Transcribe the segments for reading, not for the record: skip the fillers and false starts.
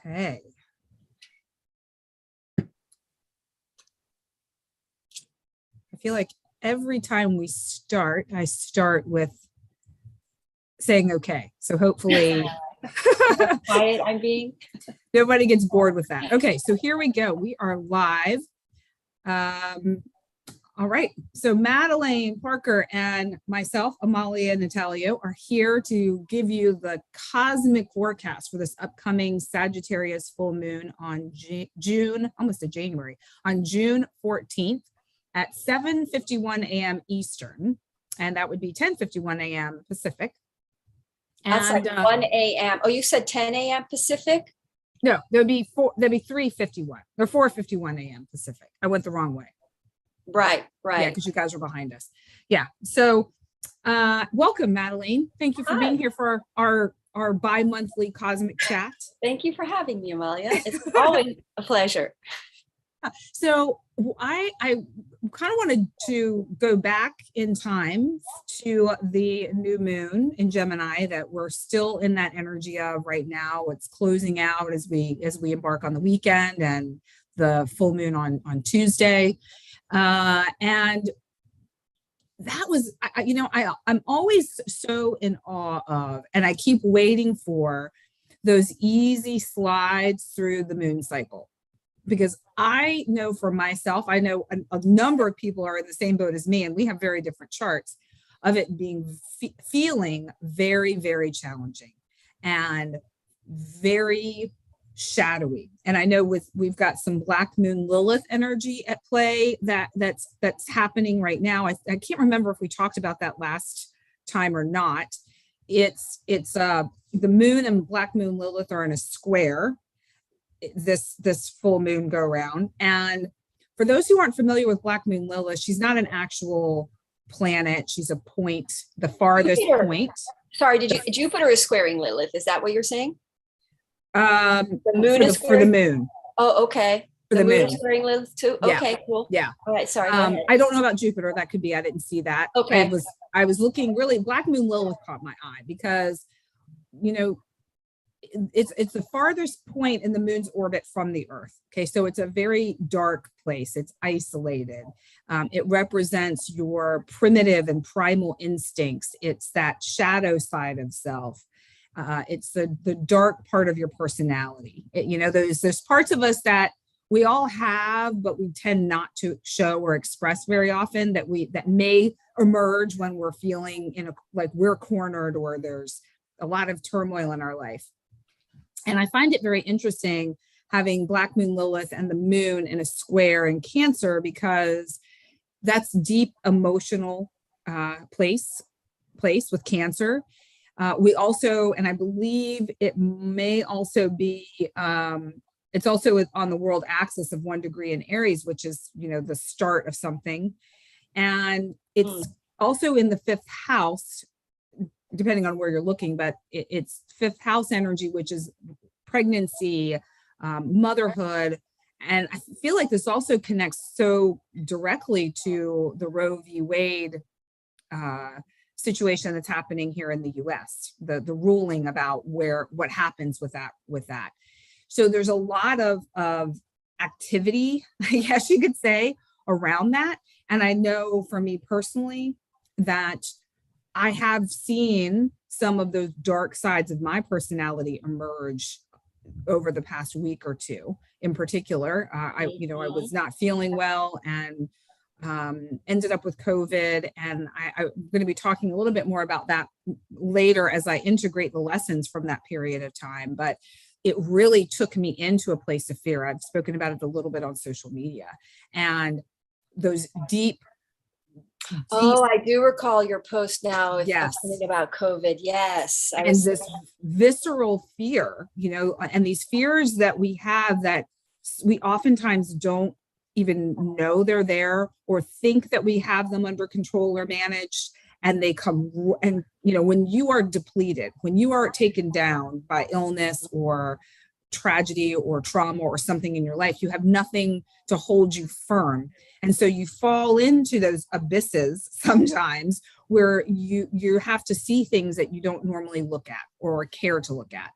Okay. I feel like every time we start, I start with saying okay. So hopefully how quiet I'm being. Nobody gets bored with that. Okay, so here we go. We are live. All right. So Madelaine Parker and myself, Amalia and Natalio, are here to give you the cosmic forecast for this upcoming Sagittarius full moon on June 14th at 7:51 a.m. Eastern. And that would be 10:51 a.m. Pacific. That's and, like 1 a.m. Oh, you said 10 a.m. Pacific? No, there'd be 3:51 or 4:51 a.m. Pacific. I went the wrong way. Right. Yeah, because you guys are behind us. Yeah. So welcome, Madelaine. Thank you for being here for our bi-monthly cosmic chat. Thank you for having me, Amalia. It's always a pleasure. So I kind of wanted to go back in time to the new moon in Gemini that we're still in that energy of right now. It's closing out as we embark on the weekend and the full moon on Tuesday. And that was, I'm always so in awe of, and I keep waiting for those easy slides through the moon cycle. Because I know for myself, I know a number of people are in the same boat as me, and we have very different charts of it being feeling very, very challenging and very shadowy. And I know we've got some Black Moon Lilith energy at play that's happening right now. I can't remember if we talked about that last time or not. It's the moon and Black Moon Lilith are in a square this full moon go around. And for those who aren't familiar with Black Moon Lilith, she's not an actual planet. She's a point, the farthest point. Sorry, Jupiter is squaring Lilith? Is that what you're saying? The moon is for the moon. Oh, okay. For the moon is squaring Lilith too? Yeah. Okay, cool. Yeah. All right, sorry. I don't know about Jupiter. That could be, I didn't see that. Okay. I was looking really, Black Moon Lilith caught my eye because, it's the farthest point in the moon's orbit from the earth. Okay, so it's a very dark place. It's isolated. It represents your primitive and primal instincts. It's that shadow side of self. It's the dark part of your personality. There's parts of us that we all have, but we tend not to show or express very often, that may emerge when we're feeling like we're cornered or there's a lot of turmoil in our life. And I find it very interesting having Black Moon Lilith and the moon in a square in Cancer, because that's deep emotional place with Cancer. We also, and I believe it may also be, it's also on the world axis of 1 degree in Aries, which is, the start of something. And it's also in the 5th house, depending on where you're looking, but it's 5th house energy, which is pregnancy, motherhood. And I feel like this also connects so directly to the Roe v. Wade situation that's happening here in the US, the ruling about what happens with that. So there's a lot of activity, I guess you could say, around that. And I know for me personally that I have seen some of those dark sides of my personality emerge over the past week or two. In particular, I was not feeling well and ended up with COVID. And I'm going to be talking a little bit more about that later as I integrate the lessons from that period of time. But it really took me into a place of fear. I've spoken about it a little bit on social media, and those deep. Oh, I do recall your post now. Yes. Something about COVID. Yes. And this visceral fear, and these fears that we have that we oftentimes don't even know they're there or think that we have them under control or managed. And they come, and when you are depleted, when you are taken down by illness or tragedy or trauma or something in your life, you have nothing to hold you firm. And so you fall into those abysses sometimes where you have to see things that you don't normally look at or care to look at.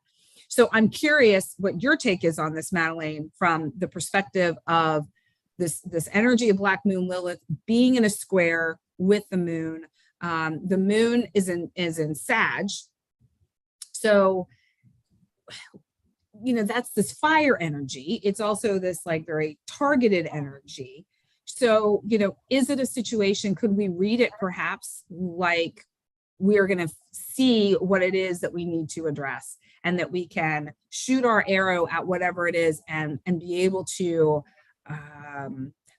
So I'm curious what your take is on this, Madelaine, from the perspective of this energy of Black Moon Lilith being in a square with the moon. The moon is in Sag. So, that's this fire energy. It's also this like very targeted energy. So, is it a situation, could we read it perhaps like we're going to see what it is that we need to address, and that we can shoot our arrow at whatever it is and be able to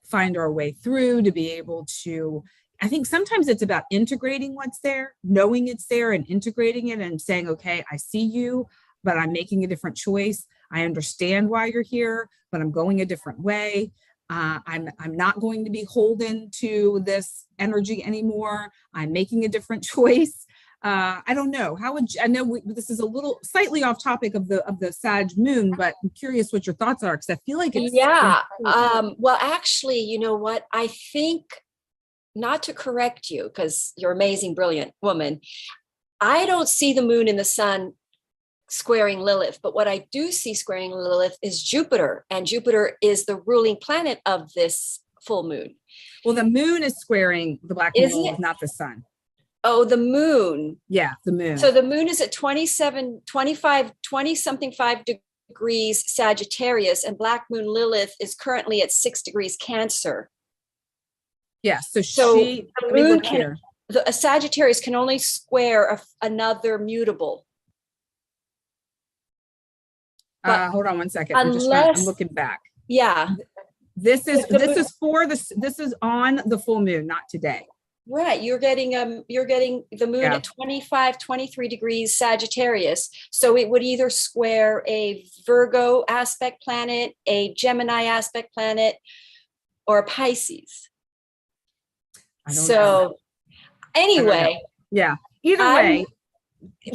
find our way through, to be able to, I think sometimes it's about integrating what's there, knowing it's there and integrating it and saying, okay, I see you, but I'm making a different choice. I understand why you're here, but I'm going a different way. I'm not going to be holden to this energy anymore. I'm making a different choice. I don't know. How would you, I know this is a little slightly off topic of the Sag moon, but I'm curious what your thoughts are, because I feel like it's well, actually, you know what? I think, not to correct you, because you're an amazing, brilliant woman, I don't see the moon and the sun squaring Lilith, but what I do see squaring Lilith is Jupiter, and Jupiter is the ruling planet of this full moon. Well, the moon is squaring the Black moon, not the sun. Oh, the moon. Yeah, the moon. So the moon is at 27, 25, 20 something 5 degrees Sagittarius, and Black moon Lilith is currently at 6 degrees Cancer. Yeah, so she, the moon can, a Sagittarius can only square another mutable. Hold on one second. I'm looking back. Yeah. This is on the full moon, not today. Right. You're getting the moon at 25, 23 degrees Sagittarius. So it would either square a Virgo aspect planet, a Gemini aspect planet, or a Pisces. So anyway. Yeah. Either way.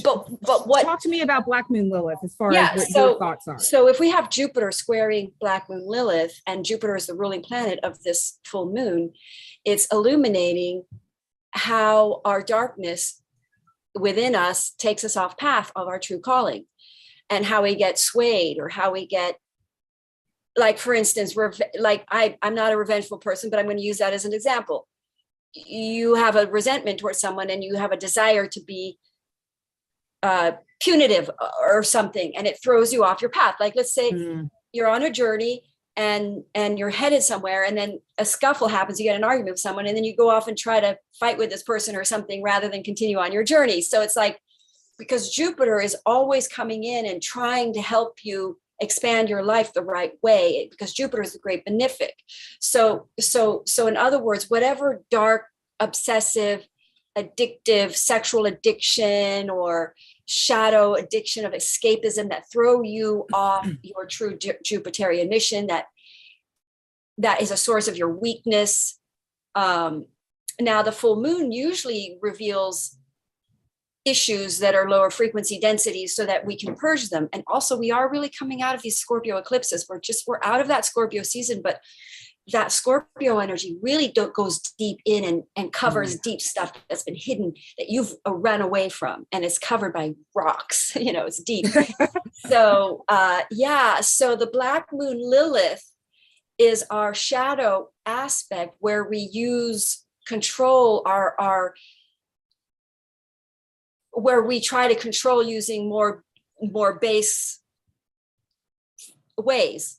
But what, talk to me about Black moon Lilith as far as what your thoughts are. So if we have Jupiter squaring Black moon Lilith, and Jupiter is the ruling planet of this full moon, it's illuminating how our darkness within us takes us off path of our true calling, and how we get swayed, or how we get, like, for instance, I'm not a revengeful person, but I'm going to use that as an example. You have a resentment towards someone, and you have a desire to be punitive or something, and it throws you off your path. Like, let's say you're on a journey and you're headed somewhere, and then a scuffle happens, you get an argument with someone, and then you go off and try to fight with this person or something rather than continue on your journey. So it's like, because Jupiter is always coming in and trying to help you expand your life the right way, because Jupiter is the great benefic. So in other words, whatever dark, obsessive, addictive, sexual addiction, or shadow addiction of escapism that throw you off your true Jupiterian mission, that is a source of your weakness. Now, the full moon usually reveals issues that are lower frequency densities so that we can purge them. And also, we are really coming out of these Scorpio eclipses. We're out of that Scorpio season, but that Scorpio energy really goes deep in and covers deep stuff that's been hidden, that you've run away from, and it's covered by rocks. It's deep. So so the Black moon Lilith is our shadow aspect, where we use control where we try to control using more base ways.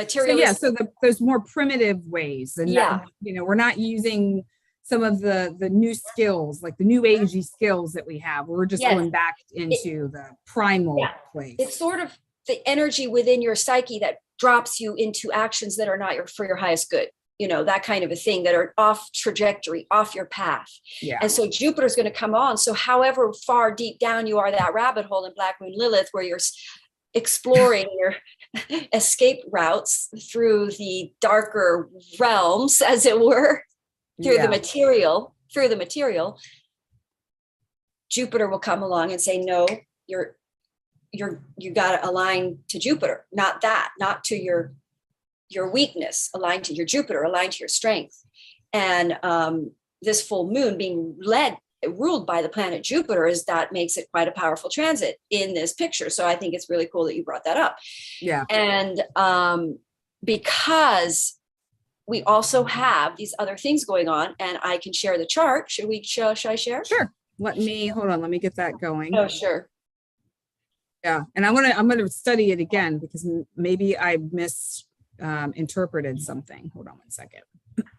So those more primitive ways, and we're not using some of the new skills, like the new agey skills that we have. We're just going back into the primal place. It's sort of the energy within your psyche that drops you into actions that are not for your highest good, that kind of a thing, that are off trajectory, off your path. And so Jupiter's going to come on. So however far deep down you are that rabbit hole in Black moon Lilith, where you're exploring your escape routes through the darker realms, as it were, through the material, Jupiter will come along and say, no, you got to align to Jupiter, not to your weakness, align to your Jupiter, align to your strength. And this full moon being led ruled by the planet Jupiter, is that makes it quite a powerful transit in this picture. So I think it's really cool that you brought that up. Yeah. And because we also have these other things going on, and I can share the chart. Should I share? Sure. Let me get that going. Oh, sure. Yeah. And I'm going to study it again because maybe I misinterpreted something. Hold on one second.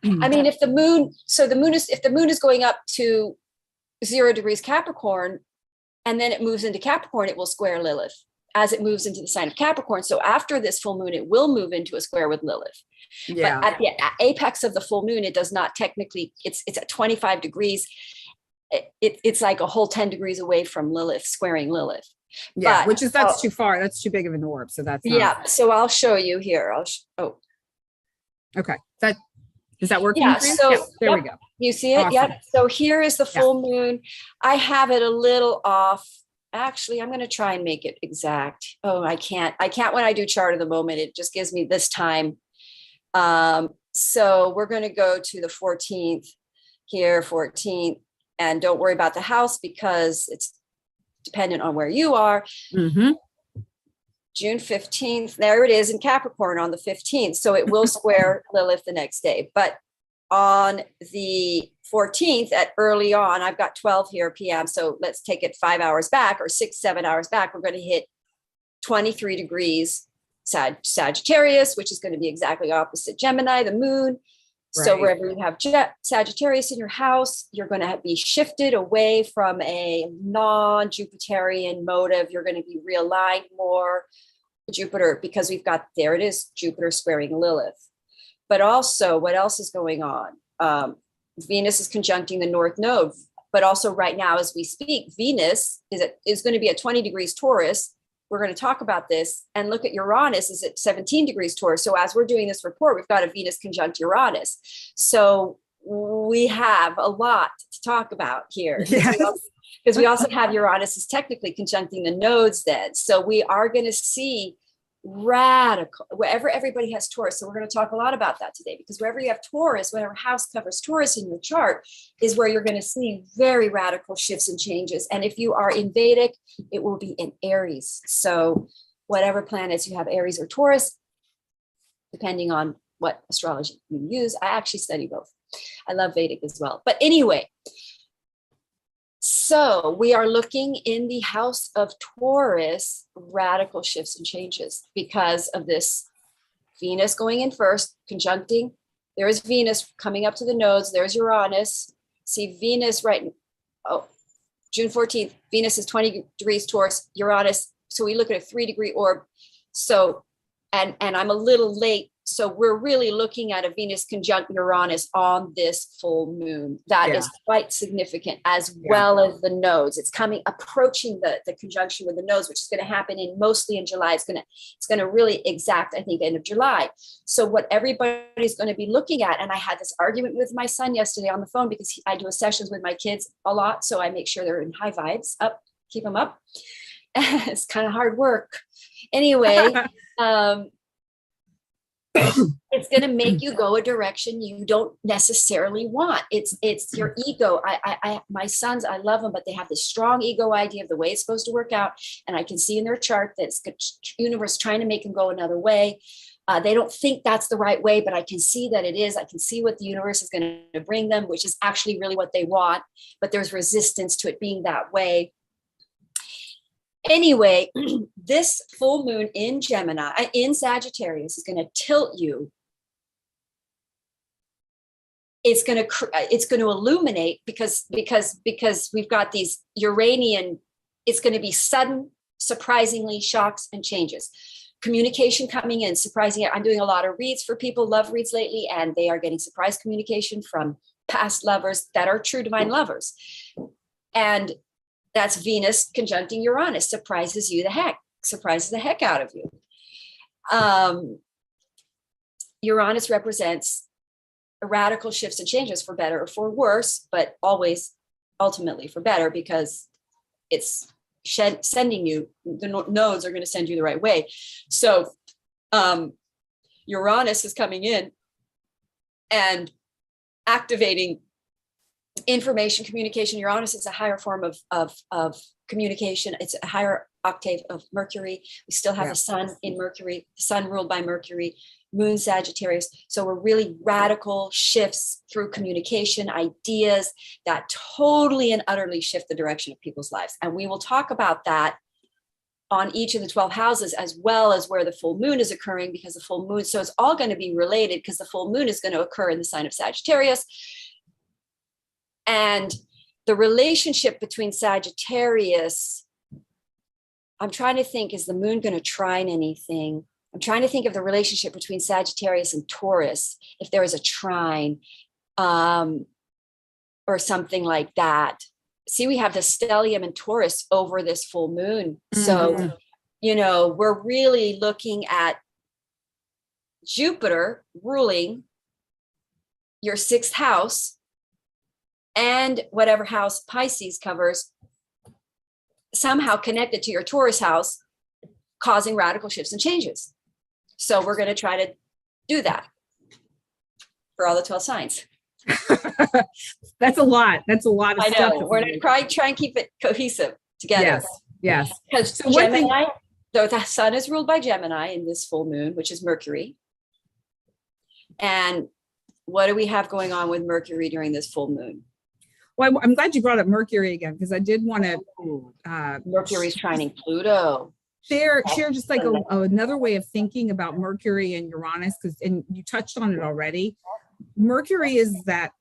I mean, if the moon is going up to 0 degrees Capricorn, and then it moves into Capricorn, it will square Lilith as it moves into the sign of Capricorn. So after this full moon, it will move into a square with Lilith. Yeah. But at the apex of the full moon, it does not technically, it's at 25 degrees. It's like a whole 10 degrees away from Lilith, squaring Lilith. Yeah, but, that's too far. That's too big of an orb. So that's not. Yeah. So I'll show you here. Okay. Is that working? Yeah. So yeah, there we go. You see it? Awesome. Yep. So here is the full moon. I have it a little off. Actually, I'm going to try and make it exact. Oh, I can't when I do chart of the moment. It just gives me this time. So we're going to go to the 14th here, 14th, and don't worry about the house because it's dependent on where you are. Mm-hmm. June 15th, there it is in Capricorn on the 15th. So it will square Lilith the next day. But on the 14th at early on, I've got 12 here PM. So let's take it 5 hours back or 6-7 hours back. We're going to hit 23 degrees Sagittarius, which is going to be exactly opposite Gemini, the moon. Right. So wherever you have Sagittarius in your house, you're going to be shifted away from a non-Jupiterian motive. You're going to be realigned more to Jupiter because we've got, there it is, Jupiter squaring Lilith. But also, what else is going on? Venus is conjuncting the North Node. But also right now, as we speak, Venus is going to be at 20 degrees Taurus. We're going to talk about this and look at Uranus is at 17 degrees Taurus. So as we're doing this report, we've got a Venus conjunct Uranus. So we have a lot to talk about here. Yes. Because we also have Uranus is technically conjuncting the nodes then. So we are going to see radical, wherever everybody has Taurus. So we're going to talk a lot about that today, because wherever you have Taurus, whatever house covers Taurus in your chart is where you're going to see very radical shifts and changes. And if you are in Vedic, it will be in Aries. So whatever planets you have, Aries or Taurus, depending on what astrology you use. I actually study both. I love Vedic as well. But anyway, so we are looking in the house of Taurus, radical shifts and changes because of this Venus going in first, conjuncting. There is Venus coming up to the nodes. There's Uranus. See Venus June 14th, Venus is 20 degrees Taurus, Uranus. So we look at a 3-degree orb. So, and I'm a little late. So we're really looking at a Venus conjunct Uranus on this full moon. That is quite significant, as well as the nodes. It's approaching the conjunction with the nodes, which is going to happen mostly in July. It's going to really exact, I think, end of July. So what everybody's going to be looking at, and I had this argument with my son yesterday on the phone because I do sessions with my kids a lot. So I make sure they're in high vibes, keep them up. It's kind of hard work. Anyway, it's going to make you go a direction you don't necessarily want. It's your ego. My sons, I love them, but they have this strong ego idea of the way it's supposed to work out. And I can see in their chart that it's the universe trying to make them go another way. They don't think that's the right way, but I can see that it is. I can see what the universe is going to bring them, which is actually really what they want. But there's resistance to it being that way. Anyway, this full moon in Gemini, in Sagittarius, is going to tilt you. It's going to illuminate because we've got these Uranian. It's going to be sudden, surprisingly shocks and changes. Communication coming in, surprising. I'm doing a lot of reads for people, love reads lately, and they are getting surprise communication from past lovers that are true divine lovers, and that's Venus conjuncting Uranus, surprises the heck out of you. Uranus represents radical shifts and changes for better or for worse, but always ultimately for better because it's sending you, the nodes are going to send you the right way. So Uranus is coming in and activating information, communication. Uranus is a higher form of communication. It's a higher octave of Mercury. We still have the sun in Mercury, the sun ruled by Mercury, moon Sagittarius. So we're really radical shifts through communication, ideas that totally and utterly shift the direction of people's lives. And we will talk about that on each of the 12 houses, as well as where the full moon is occurring, because the full moon, so it's all going to be related, because the full moon is going to occur in the sign of Sagittarius. And the relationship between Sagittarius, I'm trying to think, is the moon going to trine anything? I'm trying to think of the relationship between Sagittarius and Taurus, if there is a trine or something like that. See, we have the stellium in Taurus over this full moon. So, you know, we're really looking at Jupiter ruling your 6th house and whatever house Pisces covers, somehow connected to your Taurus house, causing radical shifts and changes. So we're going to try to do that for all the 12 signs. That's a lot. That's a lot of stuff. We're going to try and keep it cohesive together. Yes. Because so Gemini, though the sun is ruled by Gemini in this full moon, which is Mercury. And what do we have going on with Mercury during this full moon? Well, I'm glad you brought up Mercury again, because I did want to Mercury's trining Pluto. Share just like another way of thinking about Mercury and Uranus, because, and you touched on it already. Mercury is that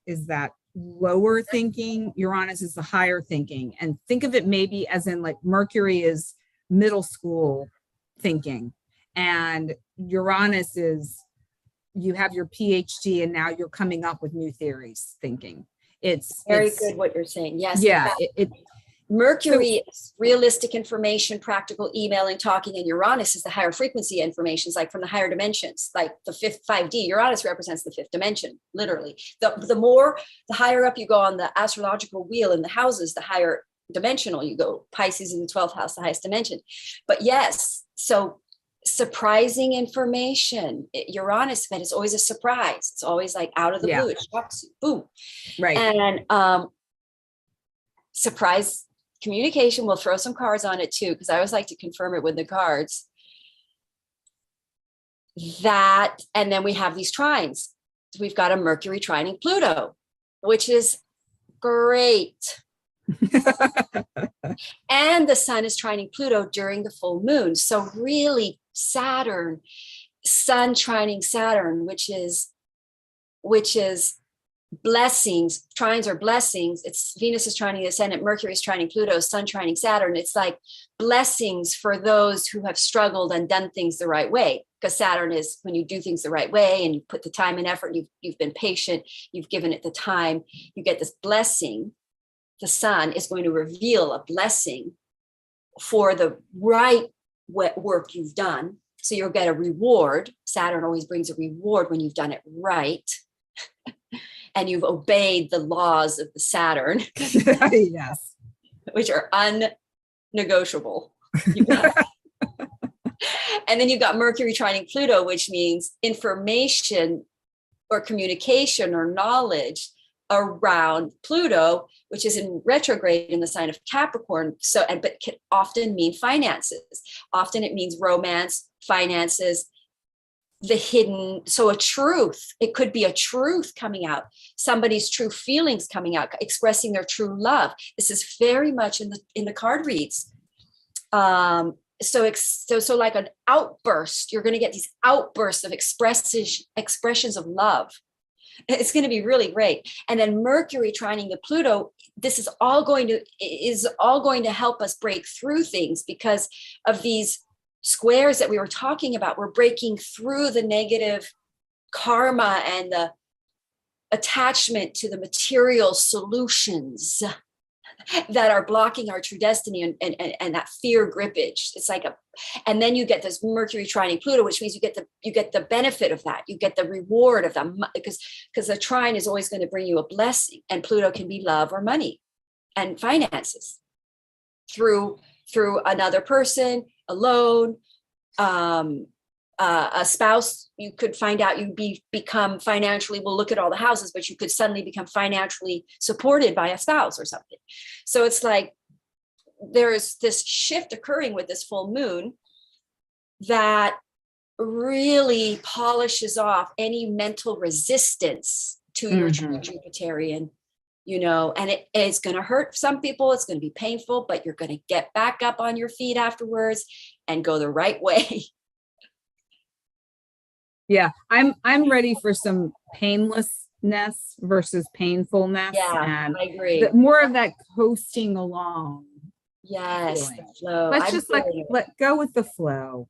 lower thinking, Uranus is the higher thinking. And think of it maybe as in like Mercury is middle school thinking, and Uranus is, you have your PhD and now you're coming up with new theories thinking. It's very good what you're saying. Yes. Yeah. Mercury is realistic information, practical emailing, talking, and Uranus is the higher frequency information, like from the higher dimensions, like the 5D. Uranus represents the 5th dimension, literally. The higher up you go on the astrological wheel in the houses, the higher dimensional you go. Pisces in the 12th house, the highest dimension. But yes, so surprising information. Uranus, but it's always a surprise. It's always like out of the blue. It shocks you. Boom. Right. And surprise communication. We'll throw some cards on it too, because I always like to confirm it with the cards. That, and then we have these trines. We've got a Mercury trining Pluto, which is great. And the sun is trining Pluto during the full moon. So really Saturn, sun trining Saturn, which is blessings. Trines are blessings. It's Venus is trining the ascendant, Mercury is trining Pluto, sun trining Saturn. It's like blessings for those who have struggled and done things the right way. Because Saturn is when you do things the right way and you put the time and effort, you've been patient, you've given it the time, you get this blessing. The sun is going to reveal a blessing for the right work you've done. So you'll get a reward. Saturn always brings a reward when you've done it right. And you've obeyed the laws of the Saturn. Yes. Which are unnegotiable. And then you've got Mercury trining Pluto, which means information or communication or knowledge around Pluto, which is in retrograde in the sign of Capricorn. So, but can often mean finances. Often it means romance, finances, the hidden. So a truth, it could be a truth coming out, somebody's true feelings coming out, expressing their true love. This is very much in the card reads. So like an outburst, you're going to get these outbursts of expressions of love. It's going to be really great. And then Mercury trining the Pluto, this is all going to help us break through things because of these squares that we were talking about. We're breaking through the negative karma and the attachment to the material solutions that are blocking our true destiny and that fear grippage. It's like and then you get this Mercury trining Pluto, which means you get the benefit of that. You get the reward of them because the trine is always going to bring you a blessing, and Pluto can be love or money and finances through another person, a loan, a spouse, you could find out become financially, we'll look at all the houses, but you could suddenly become financially supported by a spouse or something. So it's like there's this shift occurring with this full moon that really polishes off any mental resistance to your Jupiterian, and it's going to hurt some people. It's going to be painful, but you're going to get back up on your feet afterwards and go the right way. Yeah, I'm ready for some painlessness versus painfulness. Yeah, and I agree. More of that coasting along. Yes, the flow. Let's just let go with the flow.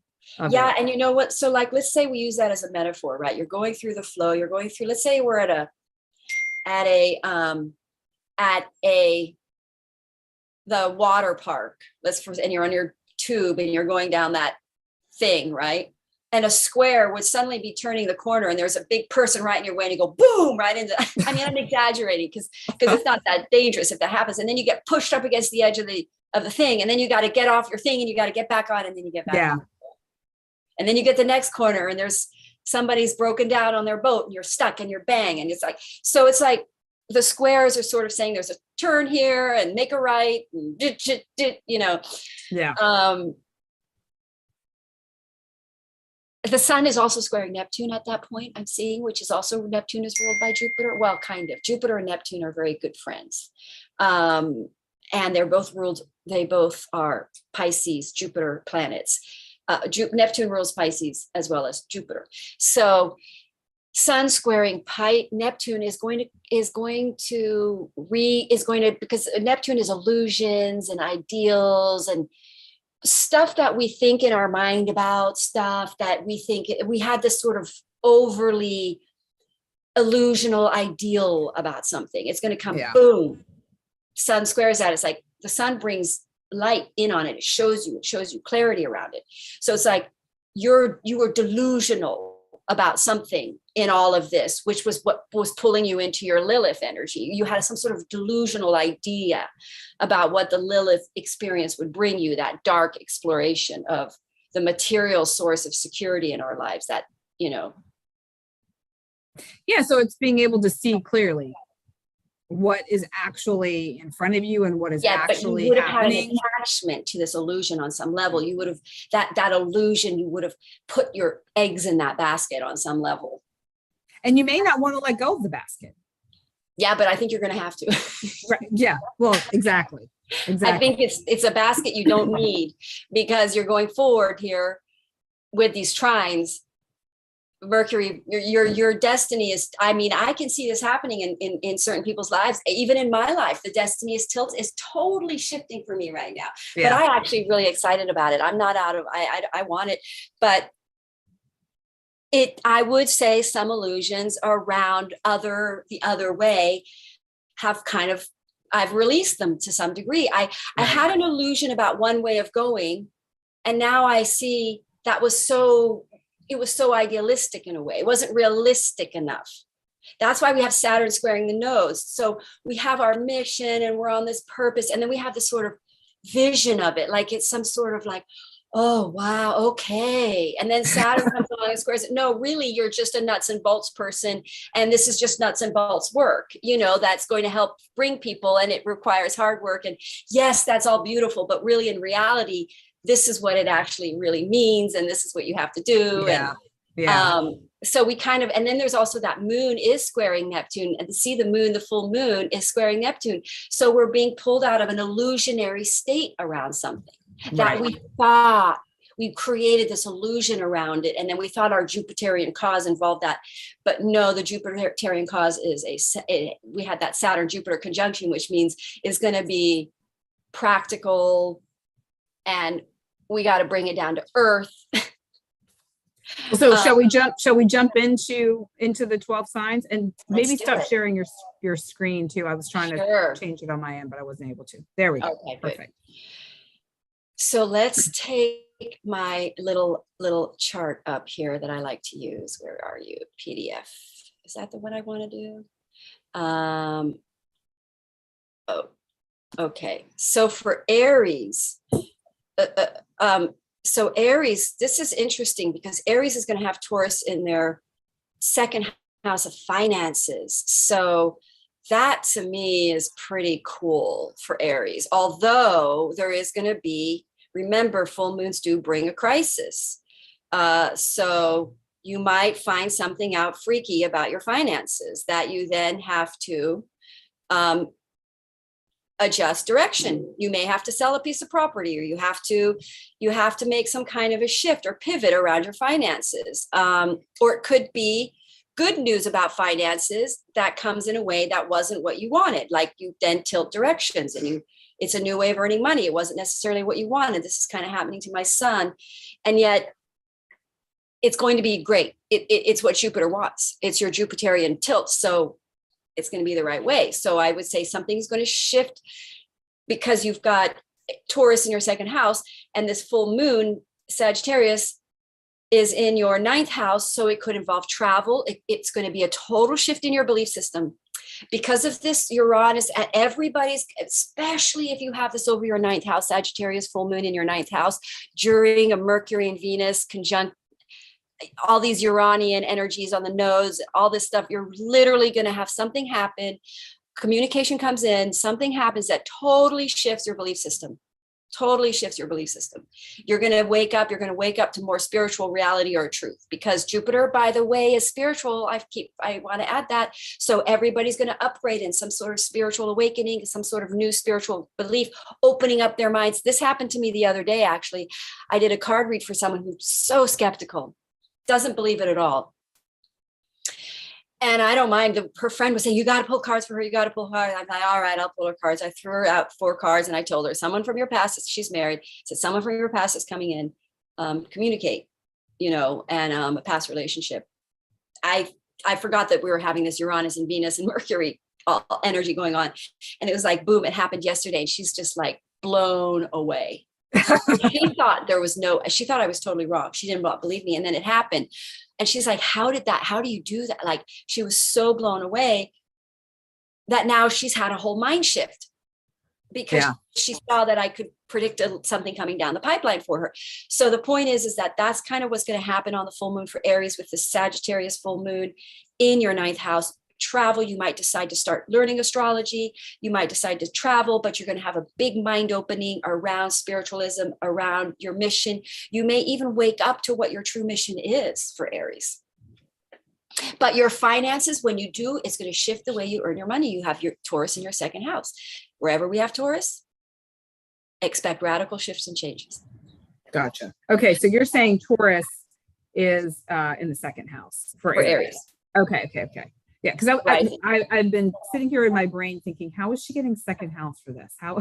Yeah, and you know what? So like, let's say we use that as a metaphor, right? You're going through the flow. You're going through. Let's say we're at the water park. And you're on your tube and you're going down that thing, right? And a square would suddenly be turning the corner and there's a big person right in your way and you go boom right into, I mean, I'm exaggerating because it's not that dangerous if that happens. And then you get pushed up against the edge of the thing. And then you got to get off your thing and you got to get back on and then you get back on. And then you get the next corner and there's somebody's broken down on their boat and you're stuck and you're bang. And it's like the squares are sort of saying there's a turn here and make a right, and Yeah. The sun is also squaring Neptune at that point, I'm seeing, which is also Neptune is ruled by Jupiter. Well, kind of. Jupiter and Neptune are very good friends. And they both are Pisces, Jupiter planets. Neptune rules Pisces as well as Jupiter. So sun squaring Neptune because Neptune is illusions and ideals and stuff that we think in our mind about, stuff that we think we had this sort of overly illusional ideal about something. It's going to come boom. Sun squares that. It's like the sun brings light in on it. It shows you clarity around it. So it's like you were delusional about something in all of this, which was what was pulling you into your Lilith energy. You had some sort of delusional idea about what the Lilith experience would bring you, that dark exploration of the material source of security in our lives that, Yeah. So it's being able to see clearly what is actually in front of you and what is actually but you would have happening. had an attachment to this illusion on some level. You would have that illusion, you would have put your eggs in that basket on some level. And you may not want to let go of the basket. Yeah, but I think you're going to have to. Right. Yeah. Well, exactly. I think it's a basket you don't need because you're going forward here with these trines. Mercury, your destiny is, I mean, I can see this happening in certain people's lives. Even in my life, the destiny is totally shifting for me right now. Yeah. But I actually really excited about it. I'm not I want it, but I would say some illusions around the other way have kind of, I've released them to some degree. I had an illusion about one way of going, and now I see it was so idealistic in a way. It wasn't realistic enough. That's why we have Saturn squaring the nose. So we have our mission and we're on this purpose. And then we have this sort of vision of it. Like it's some sort of like, oh, wow. Okay. And then Saturn comes along and squares it. No, really, you're just a nuts and bolts person. And this is just nuts and bolts work, that's going to help bring people, and it requires hard work. And yes, that's all beautiful, but really in reality, this is what it actually really means. And this is what you have to do. So we kind of, and then there's also that moon is squaring Neptune, and see the moon, the full moon is squaring Neptune. So we're being pulled out of an illusionary state around something that we thought we created this illusion around it. And then we thought our Jupiterian cause involved that, but no, the Jupiterian cause is we had that Saturn Jupiter conjunction, which means is going to be practical, and we got to bring it down to earth. So shall we jump into the 12 signs, and maybe stop sharing your screen too? I was trying to change it on my end, but I wasn't able to. There we go. Okay, perfect. Good. So let's take my little chart up here that I like to use. Where are you? PDF. Is that the one I want to do? Okay. So for Aries, So Aries, this is interesting because Aries is going to have Taurus in their second house of finances. So that to me is pretty cool for Aries, although there is going to be, remember, full moons do bring a crisis. So you might find something out freaky about your finances that you then have to adjust direction. You may have to sell a piece of property, or you have to make some kind of a shift or pivot around your finances. Or it could be good news about finances that comes in a way that wasn't what you wanted. Like you then tilt directions and it's a new way of earning money. It wasn't necessarily what you wanted. This is kind of happening to my son. And yet it's going to be great. It's what Jupiter wants. It's your Jupiterian tilt. So it's going to be the right way. So I would say something's going to shift because you've got Taurus in your second house, and this full moon, Sagittarius, is in your ninth house. So it could involve travel. It's going to be a total shift in your belief system because of this Uranus at everybody's, especially if you have this over your ninth house, Sagittarius full moon in your ninth house during a Mercury and Venus conjunct, all these Uranian energies on the nose, all this stuff. You're literally going to have something happen. Communication comes in, something happens that totally shifts your belief system. You're going to wake up to more spiritual reality or truth, because Jupiter, by the way, is spiritual. I want to add that. So everybody's going to upgrade in some sort of spiritual awakening, some sort of new spiritual belief, opening up their minds. This happened to me the other day, actually. I did a card read for someone who's so skeptical, doesn't believe it at all. And I don't mind. Her friend was saying, you got to pull cards for her. You got to pull cards. I'm like, all right, I'll pull her cards. I threw her out 4 cards and I told her, someone from your past, she's married, said someone from your past is coming in, communicate, and a past relationship. I forgot that we were having this Uranus and Venus and Mercury energy going on. And it was like, boom, it happened yesterday. And she's just like blown away. She thought I was totally wrong. She didn't believe me. And then it happened. And she's like, how do you do that? Like, she was so blown away that now she's had a whole mind shift because she saw that I could predict something coming down the pipeline for her. So the point is that that's kind of what's going to happen on the full moon for Aries with the Sagittarius full moon in your ninth house. Travel, you might decide to start learning astrology. You might decide to travel, but you're going to have a big mind opening around spiritualism, around your mission. You may even wake up to what your true mission is for Aries. But your finances, when you do, it's going to shift the way you earn your money. You have your Taurus in your second house. Wherever we have Taurus, expect radical shifts and changes. Gotcha. Okay, so you're saying Taurus is in the second house for Aries. Okay. Yeah, because I've been sitting here in my brain thinking, how is she getting second house for this? How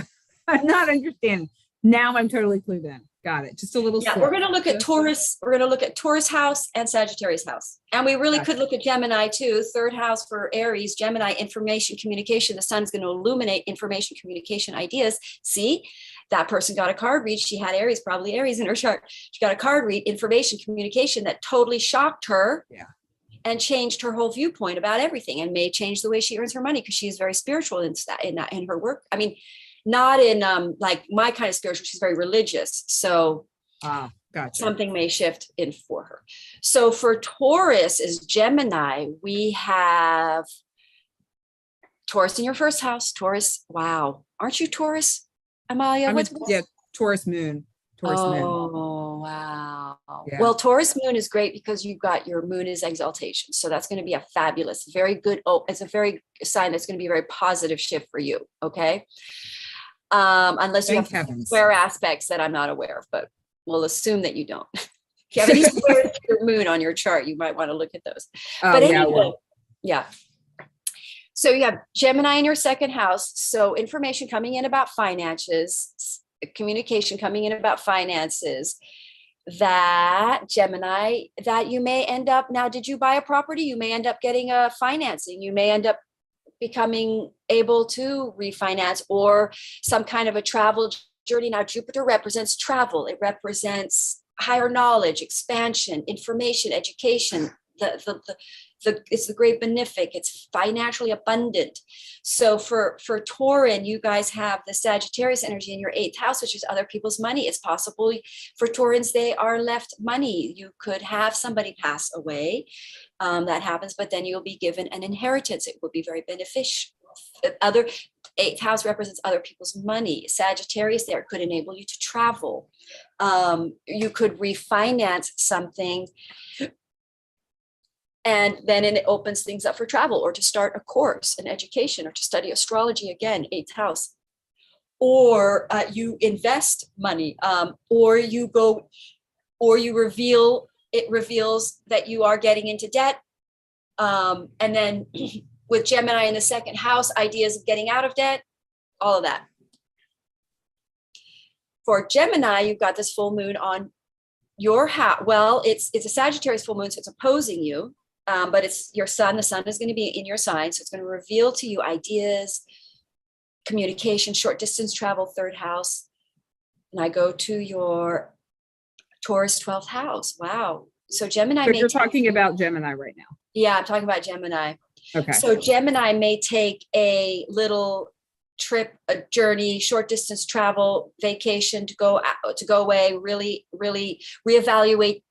I'm not understanding. Now I'm totally clued in. Got it. Just a little. Yeah, we're going to look at Taurus. We're going to look at Taurus house and Sagittarius house. And we really could look at Gemini too. Third house for Aries, Gemini, information, communication. The sun's going to illuminate information, communication, ideas. See, that person got a card read. She had Aries, probably Aries in her chart. She got a card read, information, communication that totally shocked her. Yeah. And changed her whole viewpoint about everything, and may change the way she earns her money because she is very spiritual in her work. I mean, not in like my kind of spiritual. She's very religious. So gotcha. Something may shift in for her. So for Taurus is Gemini. We have Taurus in your first house. Taurus. Wow. Aren't you Taurus, Amalia? Taurus moon. Oh, wow. Yeah. Well, Taurus moon is great because you've got your moon is exaltation. So that's going to be a fabulous, very good. It's a very sign that's going to be a very positive shift for you. Okay. Unless you have square aspects that I'm not aware of, but we'll assume that you don't. If you have any squares to your moon on your chart, you might want to look at those. But anyway, yeah. So you have Gemini in your second house. So information coming in about finances, communication coming in about finances, that Gemini, that you may end up, now, did you buy a property? You may end up getting a financing. You may end up becoming able to refinance, or some kind of a travel journey. Now, Jupiter represents travel. It represents higher knowledge, expansion, information, education, it's the great benefic. It's financially abundant. So for Tauran, you guys have the Sagittarius energy in your 8th house, which is other people's money. It's possible for Taurans, they are left money. You could have somebody pass away. That happens, but then you'll be given an inheritance. It will be very beneficial. Other 8th house represents other people's money. Sagittarius there could enable you to travel. You could refinance something, and then it opens things up for travel, or to start a course, an education, or to study astrology again, 8th house. Or you invest money, or you go, or you reveal, it reveals that you are getting into debt. And then with Gemini in the 2nd house, ideas of getting out of debt, all of that. For Gemini, you've got this full moon on your house. Well, it's a Sagittarius full moon, so it's opposing you, but it's your sun. The sun is going to be in your sign, so it's going to reveal to you ideas, communication, short distance travel, 3rd house. And I go to your Taurus 12th house. Wow. So Gemini. But you're talking about Gemini right now. Yeah, I'm talking about Gemini. Okay. So Gemini may take a little trip, a journey, short distance travel, vacation to go away, really reevaluate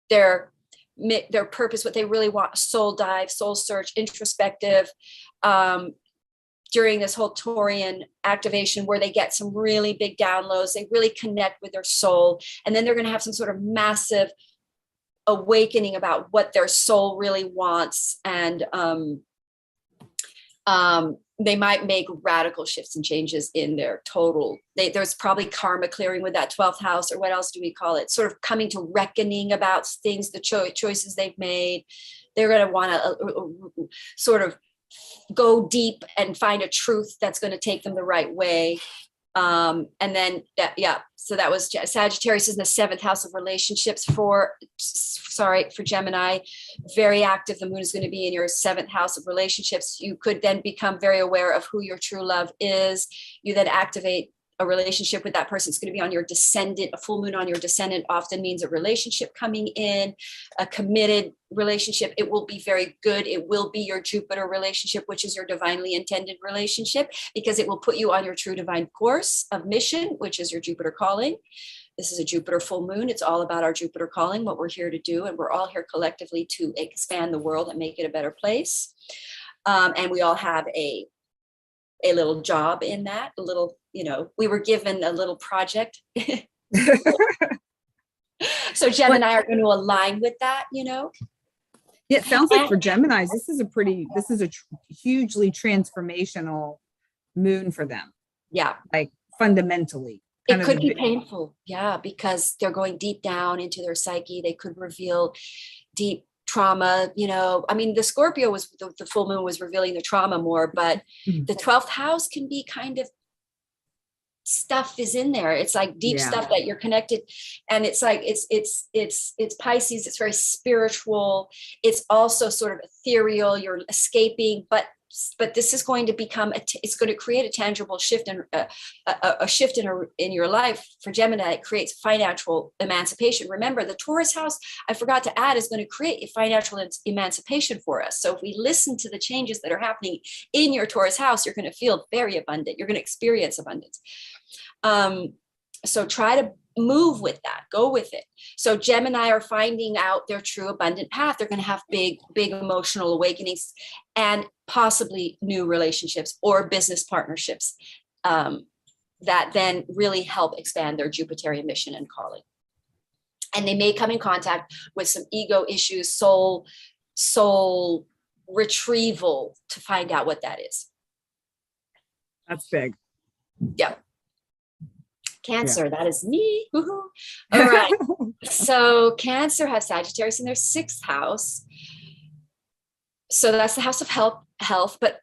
their purpose, what they really want, soul dive, soul search, introspective, during this whole Taurian activation, where they get some really big downloads, they really connect with their soul. And then they're going to have some sort of massive awakening about what their soul really wants. And they might make radical shifts and changes in their total. There's probably karma clearing with that 12th house, or what else do we call it? Sort of coming to reckoning about things, the choices they've made. They're going to want to sort of go deep and find a truth that's going to take them the right way. And then, so that was Sagittarius is in the 7th house of relationships for Gemini, very active. The moon is going to be in your 7th house of relationships. You could then become very aware of who your true love is. You then activate a relationship with that person. It's going to be on your descendant. A full moon on your descendant often means a relationship coming in, a committed relationship. It will be very good. It will be your Jupiter relationship, which is your divinely intended relationship, because it will put you on your true divine course of mission, which is your Jupiter calling. This is a Jupiter full moon. It's all about our Jupiter calling, what we're here to do. And we're all here collectively to expand the world and make it a better place. And we all have a little job in that, a little, we were given a little project. So Gemini are going to align with that, Yeah, it sounds like for Geminis, this is a hugely transformational moon for them. Yeah. Like fundamentally. It could be painful. Yeah. Because they're going deep down into their psyche. They could reveal deep trauma, the Scorpio was the full moon was revealing the trauma more, but the 12th house can be kind of stuff is in there. It's like deep stuff that you're connected. And it's like, it's Pisces. It's very spiritual. It's also sort of ethereal. You're escaping, but this is going to become, it's going to create a tangible shift and a shift in your life. For Gemini, it creates financial emancipation. Remember, the Taurus house, I forgot to add, is going to create a financial emancipation for us. So if we listen to the changes that are happening in your Taurus house, you're going to feel very abundant. You're going to experience abundance. So try to move with that, go with it. So Gemini are finding out their true abundant path. They're going to have big emotional awakenings and possibly new relationships or business partnerships that then really help expand their Jupiterian mission and calling. And they may come in contact with some ego issues, soul retrieval, to find out what that is. That's big. Yeah. Cancer, that is me. Woo-hoo. All right. So Cancer has Sagittarius in their 6th house. So that's the house of health. But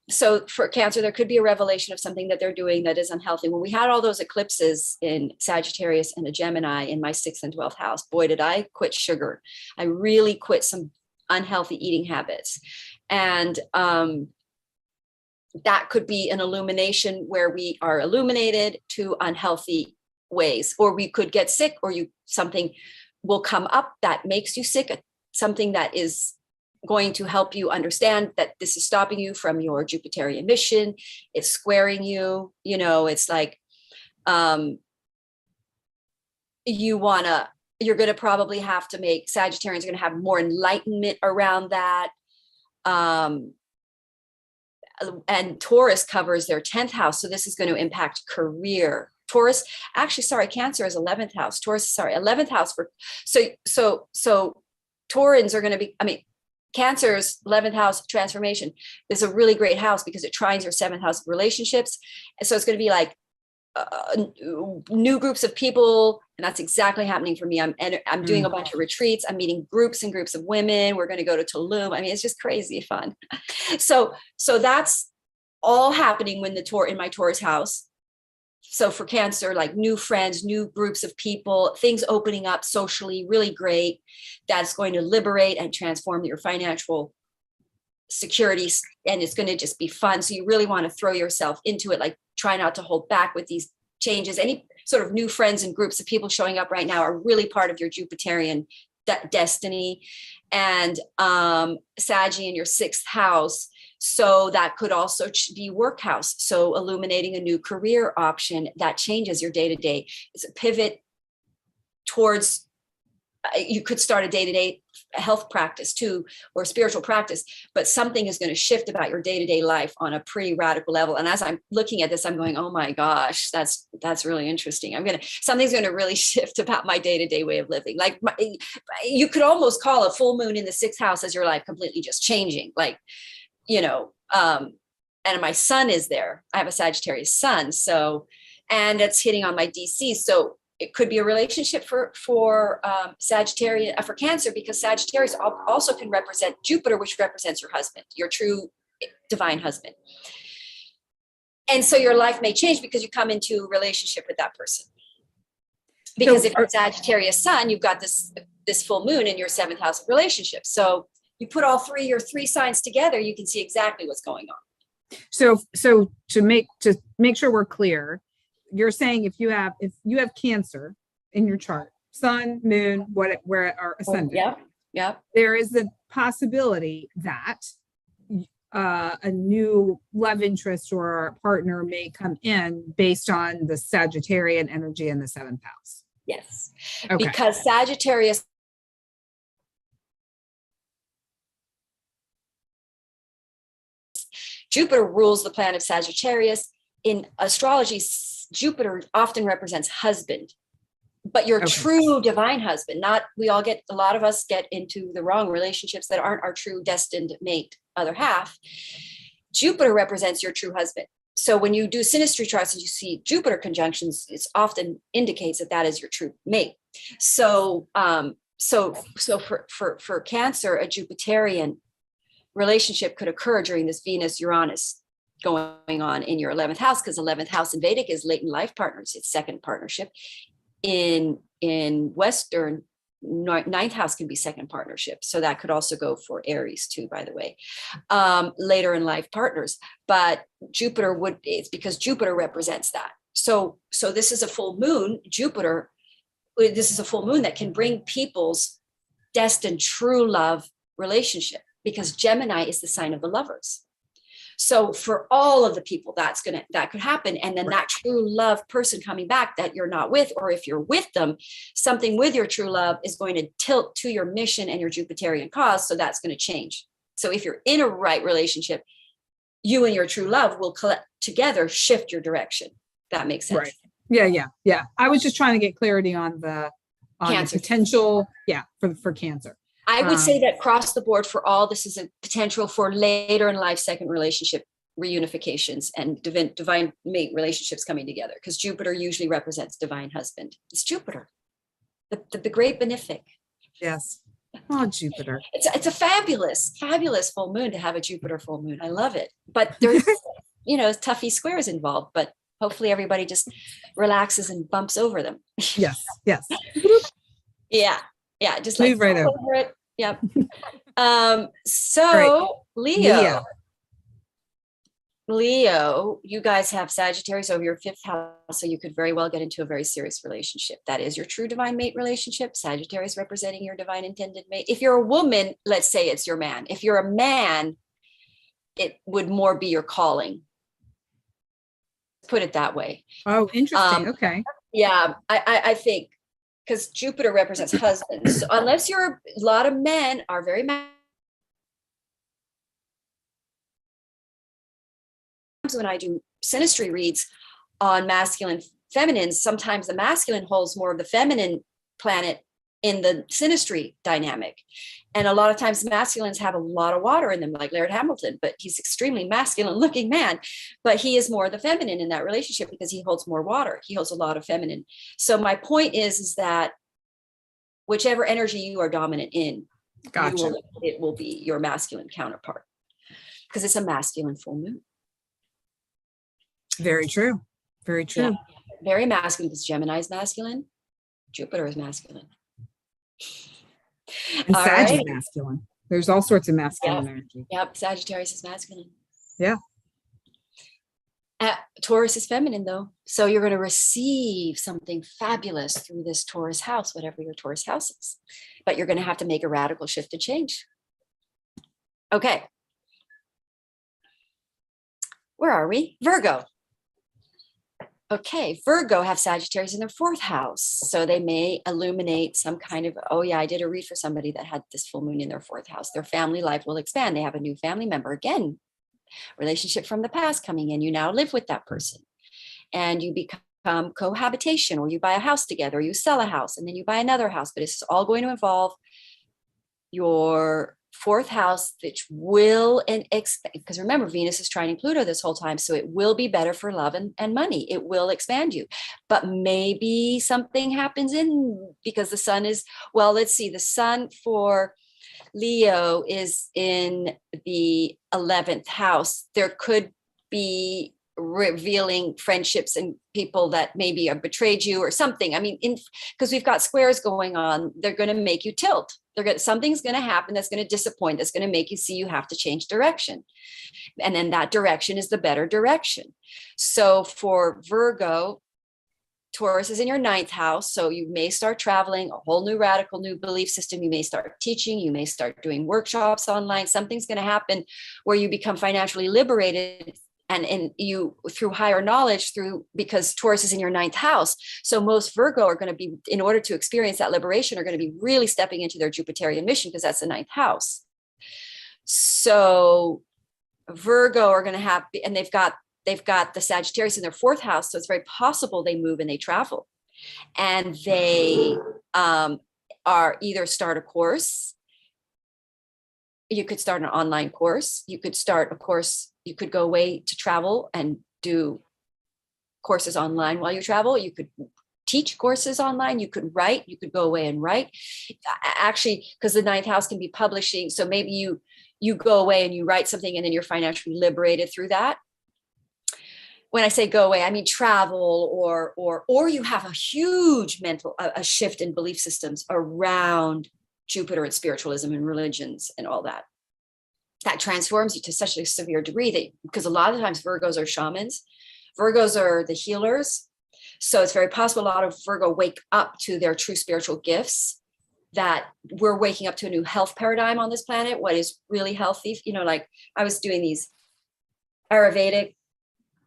so for Cancer, there could be a revelation of something that they're doing that is unhealthy. When we had all those eclipses in Sagittarius and a Gemini in my 6th and 12th house, boy, did I quit sugar. I really quit some unhealthy eating habits. And that could be an illumination where we are illuminated to unhealthy ways, or we could get sick, or something will come up that makes you sick. something that is going to help you understand that this is stopping you from your Jupiterian mission. It's squaring you, you know, it's like, you're going to probably have to make Sagittarians are going to have more enlightenment around that. And Taurus covers their 10th house. So this is going to impact career. Taurus, actually, sorry, Cancer is 11th house. Taurus, sorry, 11th house for, so Taurans are going to be, I mean, Cancer's 11th house transformation is a really great house because it trines your 7th house of relationships. And so it's going to be like new groups of people. And that's exactly happening for me. I'm doing a bunch of retreats. I'm meeting groups and groups of women. We're going to go to Tulum. I mean, it's just crazy fun. So that's all happening when in my Taurus house. So for Cancer, like new friends, new groups of people, things opening up socially, really great. That's going to liberate and transform your financial security. And it's going to just be fun. So you really want to throw yourself into it, like try not to hold back with these changes. Any sort of new friends and groups of people showing up right now are really part of your Jupiterian destiny. And Saggy in your 6th house. So that could also be work house. So illuminating a new career option that changes your day-to-day. It's a pivot towards, you could start a day-to-day health practice too, or spiritual practice, but something is going to shift about your day-to-day life on a pretty radical level. And as I'm looking at this, I'm going, oh my gosh, that's really interesting. Something's going to really shift about my day-to-day way of living. Like you could almost call a full moon in the 6th house as your life completely just changing. Like, you know, and my sun is there. I have a Sagittarius sun. So, and it's hitting on my DC. So it could be a relationship for Sagittarius, for Cancer, because Sagittarius also can represent Jupiter, which represents your husband, your true divine husband. And so your life may change because you come into a relationship with that person. Because if you're Sagittarius sun, you've got this full moon in your 7th house of relationships. So you put all your three signs together, you can see exactly what's going on. So to make sure we're clear, you're saying if you have Cancer in your chart, sun, moon, where are ascendant, there is the possibility that a new love interest or partner may come in based on the Sagittarian energy in the 7th house. Yes, okay. Because Sagittarius Jupiter rules the planet Sagittarius. In astrology, Jupiter often represents husband, but your true divine husband. A lot of us get into the wrong relationships that aren't our true destined mate, other half. Jupiter represents your true husband. So when you do synastry charts and you see Jupiter conjunctions, it often indicates that is your true mate. So for Cancer, a Jupiterian relationship could occur during this Venus-Uranus going on in your 11th house, because 11th house in Vedic is latent life partners. It's second partnership. In Western, 9th house can be second partnership. So that could also go for Aries too, by the way, later in life partners. But it's because Jupiter represents that. So this is a full moon, this is a full moon that can bring people's destined true love relationship, because Gemini is the sign of the lovers. So for all of the people that could happen. And then that true love person coming back that you're not with, or if you're with them, something with your true love is going to tilt to your mission and your Jupiterian cause. So that's going to change. So if you're in a right relationship, you and your true love will together shift your direction. That makes sense. Right. Yeah. I was just trying to get clarity on the potential. Yeah. For Cancer. I would say that across the board for all, this is a potential for later in life second relationship reunifications and divine mate relationships coming together, because Jupiter usually represents divine husband. It's Jupiter, the great benefic. Yes. Oh, Jupiter. It's a fabulous full moon to have a Jupiter full moon. I love it. But there's, toughy squares involved, but hopefully everybody just relaxes and bumps over them. Yes. Yeah, just move like right over it. Yep. So right. Leo. Leo, you guys have Sagittarius over your 5th house, so you could very well get into a very serious relationship. That is your true divine mate relationship. Sagittarius representing your divine intended mate. If you're a woman, let's say it's your man. If you're a man, it would more be your calling. Put it that way. Oh, interesting. Okay. Yeah, I think because Jupiter represents husbands. So unless a lot of men are very when I do synastry reads on masculine feminines, sometimes the masculine holds more of the feminine planet in the synastry dynamic. And a lot of times masculines have a lot of water in them, like Laird Hamilton, but he's extremely masculine looking man, but he is more the feminine in that relationship because he holds more water. He holds a lot of feminine. So my point is that whichever energy you are dominant in, Gotcha. it will be your masculine counterpart because it's a masculine full moon. Very true. Very true. Yeah. Very masculine because Gemini is masculine. Jupiter is masculine. And Sag is masculine. There's all sorts of masculine energy. Yep. Sagittarius is masculine. Yeah. Taurus is feminine though. So you're going to receive something fabulous through this Taurus house, whatever your Taurus house is. But you're going to have to make a radical shift and change. Okay. Where are we? Virgo. Okay, Virgo have Sagittarius in their 4th house. So they may illuminate some kind of, oh yeah, I did a read for somebody that had this full moon in their 4th house. Their family life will expand. They have a new family member. Again, relationship from the past coming in. You now live with that person and you become cohabitation, or you buy a house together, or you sell a house and then you buy another house. But it's all going to involve your 4th house, which will expand, because remember, Venus is trining Pluto this whole time. So it will be better for love and money. It will expand you. But maybe something happens because the sun is, well, let's see, the sun for Leo is in the 11th house. There could be revealing friendships and people that maybe have betrayed you or something. I mean, because we've got squares going on, they're going to make you tilt. Something's going to happen that's going to disappoint, that's going to make you see you have to change direction. And then that direction is the better direction. So for Virgo, Taurus is in your 9th house. So you may start traveling, a whole new radical new belief system. You may start teaching, you may start doing workshops online. Something's going to happen where you become financially liberated and you through higher knowledge because Taurus is in your 9th house. So most Virgo are going to be, in order to experience that liberation, are going to be really stepping into their Jupiterian mission because that's the 9th house. So Virgo are going to have, and they've got the Sagittarius in their 4th house. So it's very possible they move and they travel and they are either start a course. You could start an online course. You could start a course. You could go away to travel and do courses online while you travel. You could teach courses online. You could write. You could go away and write. Actually, because the 9th house can be publishing. So maybe you go away and you write something and then you're financially liberated through that. When I say go away, I mean travel or you have a huge mental a shift in belief systems around Jupiter and spiritualism and religions and all that. That transforms you to such a severe degree that, because a lot of times Virgos are shamans, Virgos are the healers. So it's very possible a lot of Virgo wake up to their true spiritual gifts, that we're waking up to a new health paradigm on this planet. What is really healthy? Like I was doing these Ayurvedic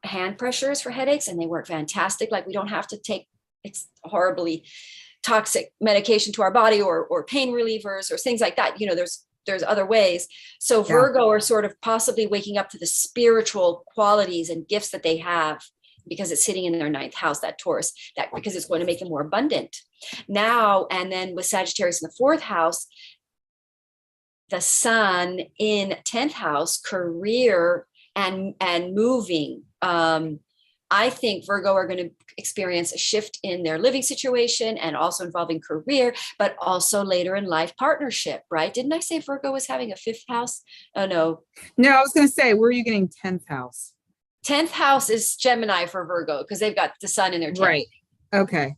hand pressures for headaches and they work fantastic. Like we don't have to take horribly toxic medication to our body or pain relievers or things like that. There's other ways. So Virgo are sort of possibly waking up to the spiritual qualities and gifts that they have because it's sitting in their 9th house, that Taurus, because it's going to make them more abundant now. And then with Sagittarius in the 4th house, the sun in 10th house, career and moving. I think Virgo are going to experience a shift in their living situation and also involving career, but also later in life partnership, right? Didn't I say Virgo was having a 5th house? Oh, no. No, I was going to say, where are you getting 10th house? 10th house is Gemini for Virgo because they've got the sun in their 10th. Right. Okay.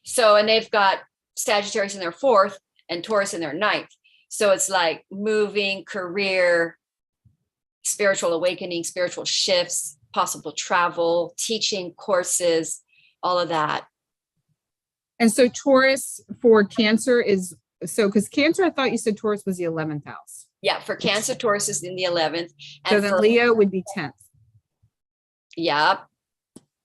So, and they've got Sagittarius in their 4th and Taurus in their 9th. So it's like moving, career, spiritual awakening, spiritual shifts, possible travel, teaching courses, all of that. And so Taurus for Cancer is, so because Cancer, I thought you said Taurus was the 11th house. Yeah, for Cancer, Taurus is in the 11th. So then Leo would be 10th. Yeah.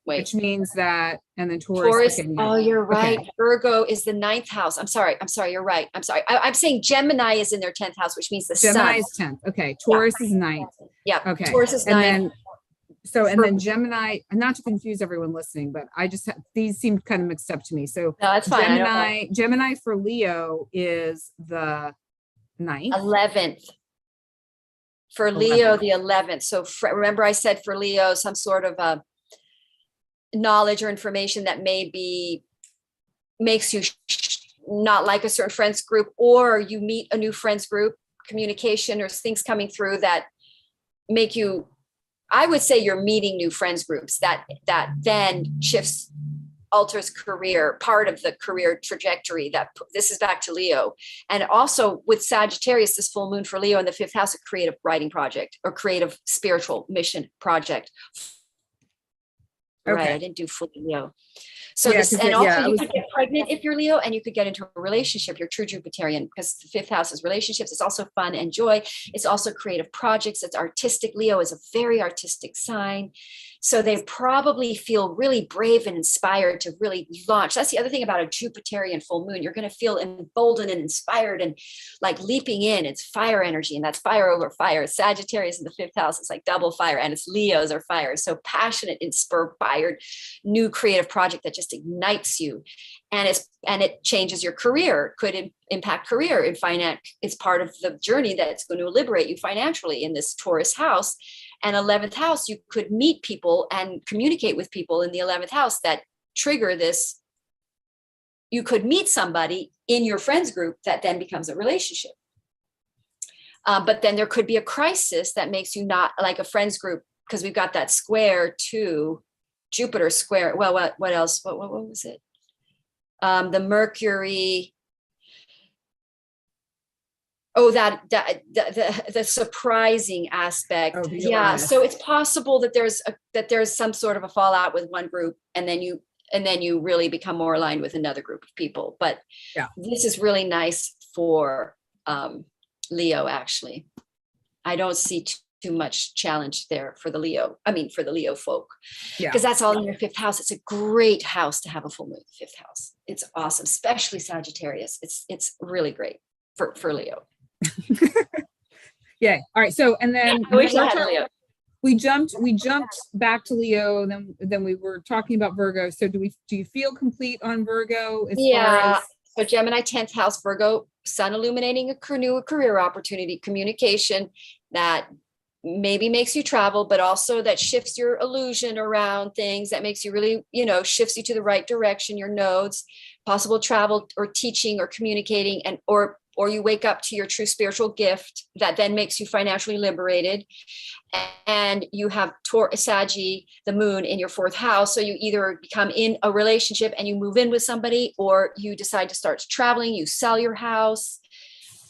Wait. Which means that, and then Taurus. Okay, oh, you're right. Okay. Virgo is the 9th house. I'm sorry. You're right. I'm sorry. I'm saying Gemini is in their 10th house, which means the Gemini sun. is 10th. Okay. Taurus is 9th. Yeah. Okay. Taurus is 9th. And then Gemini, not to confuse everyone listening, but I just these seem kind of mixed up to me. So no, that's fine. Gemini for Leo is the 9th. 11th. For Leo, the 11th. So remember I said for Leo, some sort of a knowledge or information that maybe makes you not like a certain friends group, or you meet a new friends group, communication or things coming through that make you, I would say you're meeting new friends groups that then shifts, alters career, part of the career trajectory. That this is back to Leo. And also with Sagittarius, this full moon for Leo in the 5th house, a creative writing project or creative spiritual mission project. Okay. Right. I didn't do full Leo. So this, and also you could get pregnant if you're Leo, and you could get into a relationship. You're true Jupiterian, because the 5th house is relationships. It's also fun and joy. It's also creative projects. It's artistic. Leo is a very artistic sign. So they probably feel really brave and inspired to really launch. That's the other thing about a Jupiterian full moon. You're going to feel emboldened and inspired and like leaping in. It's fire energy, and that's fire over fire. Sagittarius in the 5th house is like double fire, and it's Leos are fire. So passionate, inspired, new creative project that just ignites you. And it changes your career, could impact career in finance. It's part of the journey that's going to liberate you financially in this Taurus house. And 11th house, you could meet people and communicate with people in the 11th house that trigger this. You could meet somebody in your friends group that then becomes a relationship. But then there could be a crisis that makes you not like a friends group, because we've got that square to Jupiter square. Well, what else? What was it? The Mercury. Oh, the surprising aspect. Oh, yeah. So it's possible that there's some sort of a fallout with one group, and then you really become more aligned with another group of people. But this is really nice for Leo, actually. I don't see too much challenge there for the Leo. I mean, for the Leo folk, because that's all in your 5th house. It's a great house to have a full moon in the 5th house. It's awesome, especially Sagittarius. It's really great for Leo. Yeah. All right. So, and then we jumped back to Leo. Then we were talking about Virgo. So do you feel complete on Virgo? So Gemini 10th house, Virgo, sun illuminating a new career opportunity, communication that maybe makes you travel, but also that shifts your illusion around things, that makes you really, shifts you to the right direction, your nodes, possible travel or teaching or communicating, and or you wake up to your true spiritual gift that then makes you financially liberated. And you have Saggy, the moon, in your 4th house. So you either become in a relationship and you move in with somebody, or you decide to start traveling, you sell your house,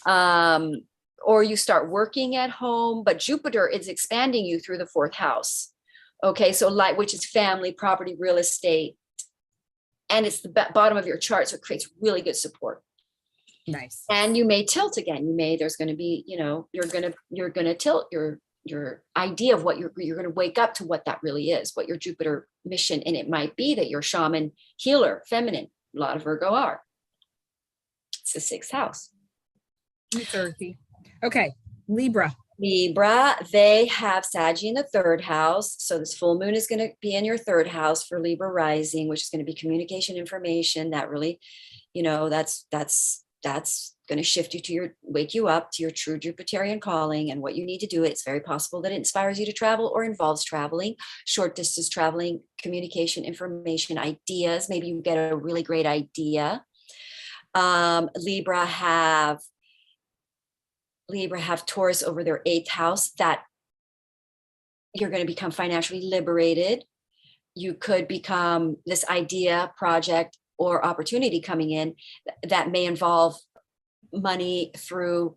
or you start working at home. But Jupiter is expanding you through the 4th house. Okay, so which is family, property, real estate. And it's the bottom of your chart, so it creates really good support. Nice. And you may tilt again. There's going to be, you're going to tilt your idea of what you're going to wake up to what that really is, what your Jupiter mission. And it might be that you're shaman, healer, feminine. A lot of Virgo are. It's the 6th house. It's earthy. Okay. Libra, they have Saggy in the 3rd house. So this full moon is going to be in your 3rd house for Libra rising, which is going to be communication, information that really, that's going to shift you to wake you up to your true Jupiterian calling and what you need to do. It's very possible that it inspires you to travel or involves traveling, short distance traveling, communication, information, ideas. Maybe you get a really great idea. Libra have Taurus over their 8th house, that you're going to become financially liberated. You could become this idea, project, or opportunity coming in that may involve money through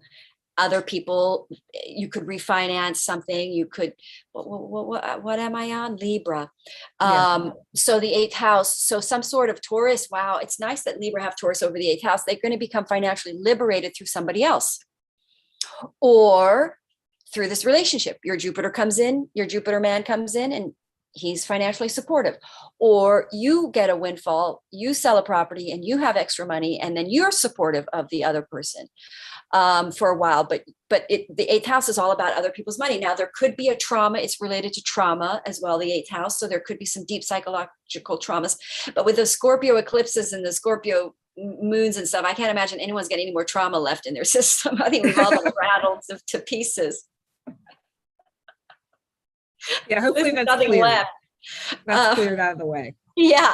other people, you could refinance something. You could, what am I on? Libra. So the eighth house, so some sort of Taurus. Wow. It's nice that Libra have Taurus over the eighth house. They're going to become financially liberated through somebody else or through this relationship. Your Jupiter comes in, your Jupiter man comes in, and he's financially supportive. Or you get a windfall, you sell a property and you have extra money, and then you're supportive of the other person for a while. But the eighth house is all about other people's money. Now, there could be a trauma. It's related to trauma as well, the eighth house. So there could be some deep psychological traumas. But with the Scorpio eclipses and the Scorpio moons and stuff, I can't imagine anyone's getting any more trauma left in their system. I think we've all been rattled to pieces. Yeah, hopefully that's nothing cleared. Left. That's cleared out of the way. Yeah.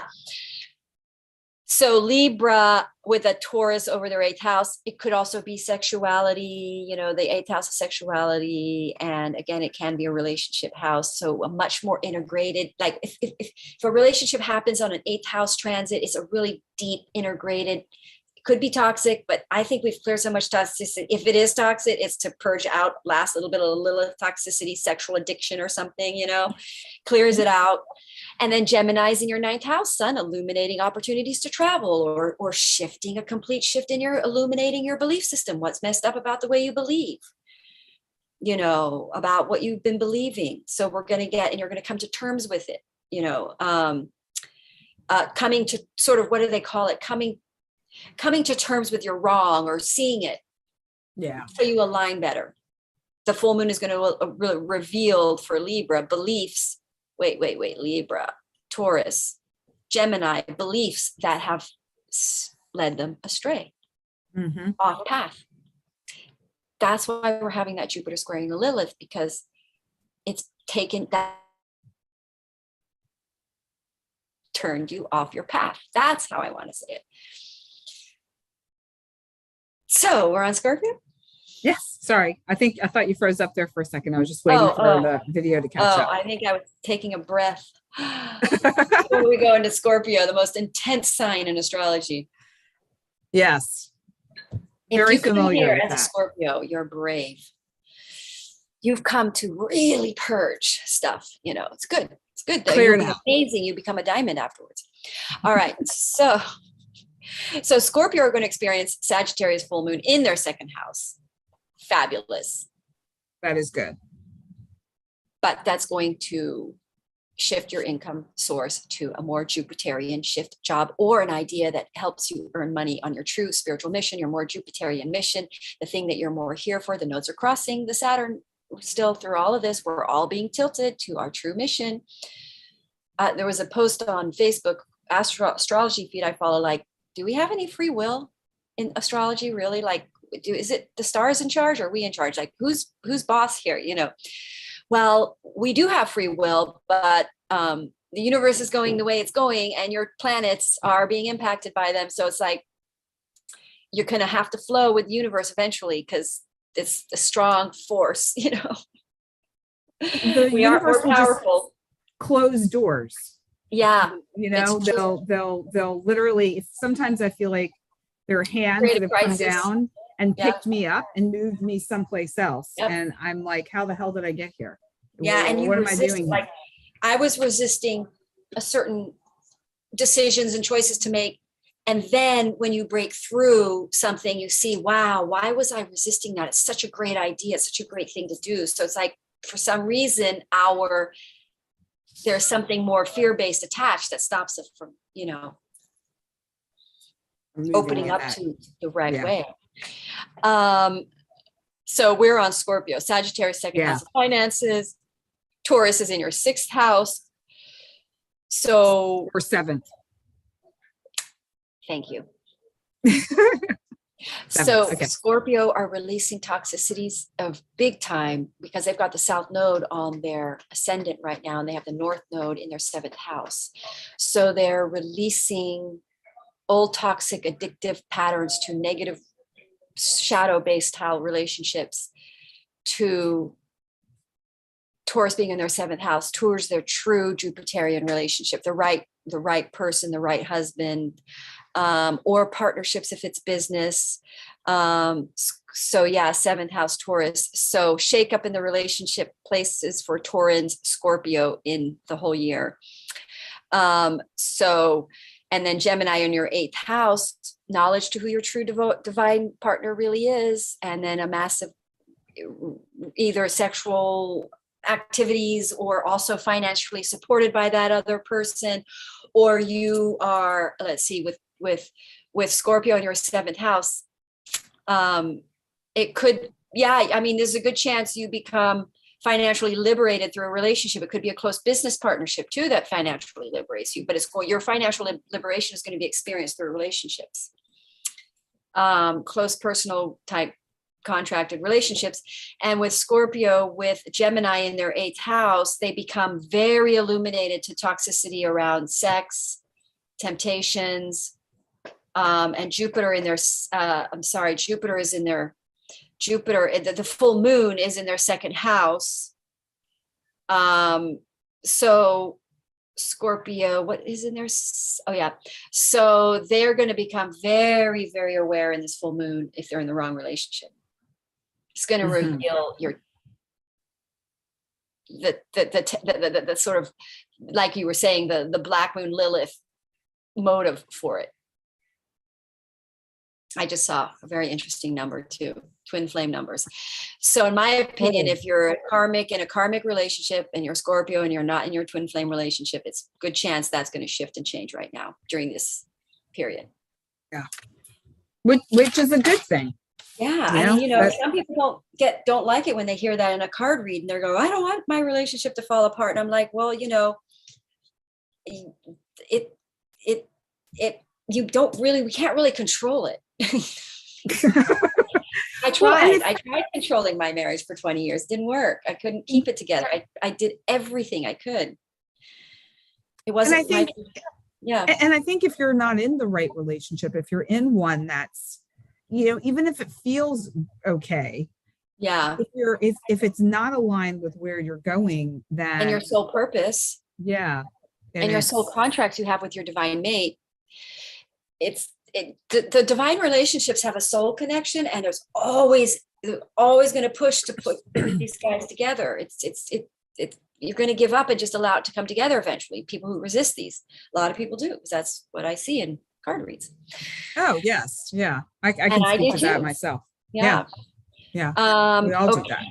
So Libra with a Taurus over their eighth house, it could also be sexuality, the eighth house of sexuality. And again, it can be a relationship house. So a much more integrated, like if a relationship happens on an eighth house transit, it's a really deep integrated, it could be toxic, but I think we've cleared so much toxicity. If it is toxic, it's to purge out last little bit of toxicity, sexual addiction or something, clears it out. And then Gemini's in your ninth house, sun, illuminating opportunities to travel or shifting, a complete shift in your illuminating your belief system. What's messed up about the way you believe, about what you've been believing. So we're going to get, and you're going to come to terms with it, coming to sort of, what do they call it? Coming to terms with your wrong or seeing it. Yeah. So you align better. The full moon is going to reveal for Libra beliefs. Wait, Libra, Taurus, Gemini, beliefs that have led them astray, off path. That's why we're having that Jupiter squaring the Lilith, because it's taken that, turned you off your path. That's how I want to say it. So we're on Scorpio? Yes. Sorry. I thought you froze up there for a second. I was just waiting for the video to catch up. I think I was taking a breath. Before we go into Scorpio, the most intense sign in astrology. Yes. Very if you familiar with as that. A Scorpio, you're brave. You've come to really purge stuff. It's good. It's good though. Clear it out. Amazing. You become a diamond afterwards. All right. So Scorpio are going to experience Sagittarius full moon in their second house. Fabulous. That is good. But that's going to shift your income source to a more Jupiterian shift job or an idea that helps you earn money on your true spiritual mission, your more Jupiterian mission, the thing that you're more here for. The nodes are crossing the Saturn. Still through all of this, we're all being tilted to our true mission. There was a post on Facebook, astrology feed I follow, like, do we have any free will in astrology? Really? Like, is it the stars in charge or are we in charge? Like, who's boss here? Well, we do have free will, but the universe is going the way it's going and your planets are being impacted by them. So it's like, you're going to have to flow with the universe eventually because it's a strong force, We're powerful. Close doors. Yeah. They'll literally, sometimes I feel like there are hands that have come down and picked me up and moved me someplace else. Yep. And I'm like, how the hell did I get here? Yeah. And what am I doing? Like, I was resisting a certain decisions and choices to make. And then when you break through something, you see, wow, why was I resisting that? It's such a great idea. It's such a great thing to do. So it's like, for some reason, there's something more fear-based attached that stops us from, opening up to the right way. So we're on Scorpio, Sagittarius, second house of finances. Taurus is in your sixth house. So or seventh. Thank you. So Scorpio are releasing toxicities of big time because they've got the South Node on their ascendant right now, and they have the North Node in their seventh house. So they're releasing old toxic addictive patterns to negative shadow-based style relationships, to Taurus being in their seventh house towards their true Jupiterian relationship, the right person, the right husband, or partnerships if it's business, So yeah, seventh house Taurus. So shake up in the relationship places for Taurans, Scorpio in the whole year. And then Gemini in your eighth house, knowledge to who your true divine partner really is. And then a massive, either sexual activities or also financially supported by that other person, or you are, let's see, with Scorpio in your seventh house, it could, I mean, there's a good chance you become financially liberated through a relationship. It could be a close business partnership too that financially liberates you, but your financial liberation is going to be experienced through relationships, close personal type contracted relationships. And with Scorpio, with Gemini in their eighth house, they become very illuminated to toxicity around sex, temptations, and Jupiter in their, the full moon is in their second house. So Scorpio, what is in there? Oh yeah. So they're going to become very, very aware in this full moon if they're in the wrong relationship. It's going to reveal the sort of, like you were saying, the Black Moon Lilith motive for it. I just saw a very interesting number too, twin flame numbers. So in my opinion, if you're in a karmic relationship and you're Scorpio and you're not in your twin flame relationship, it's a good chance that's going to shift and change right now during this period. Yeah. Which is a good thing. Yeah. I mean, some people don't like it when they hear that in a card read and they're going, I don't want my relationship to fall apart. And I'm like, well, you can't really control it. I tried controlling my marriage for 20 years. Didn't work. I couldn't keep it together. I did everything I could. It wasn't. And I think if you're not in the right relationship, if you're in one that's, even if it feels okay. Yeah. If it's not aligned with where you're going, then and your soul purpose. Yeah. And your soul contracts you have with your divine mate. The divine relationships have a soul connection, and there's always going to push to put these guys together. You're going to give up and just allow it to come together eventually. People who resist these, a lot of people do, because that's what I see in card reads. Oh yes, yeah, I can speak to that myself. Yeah. We all do that.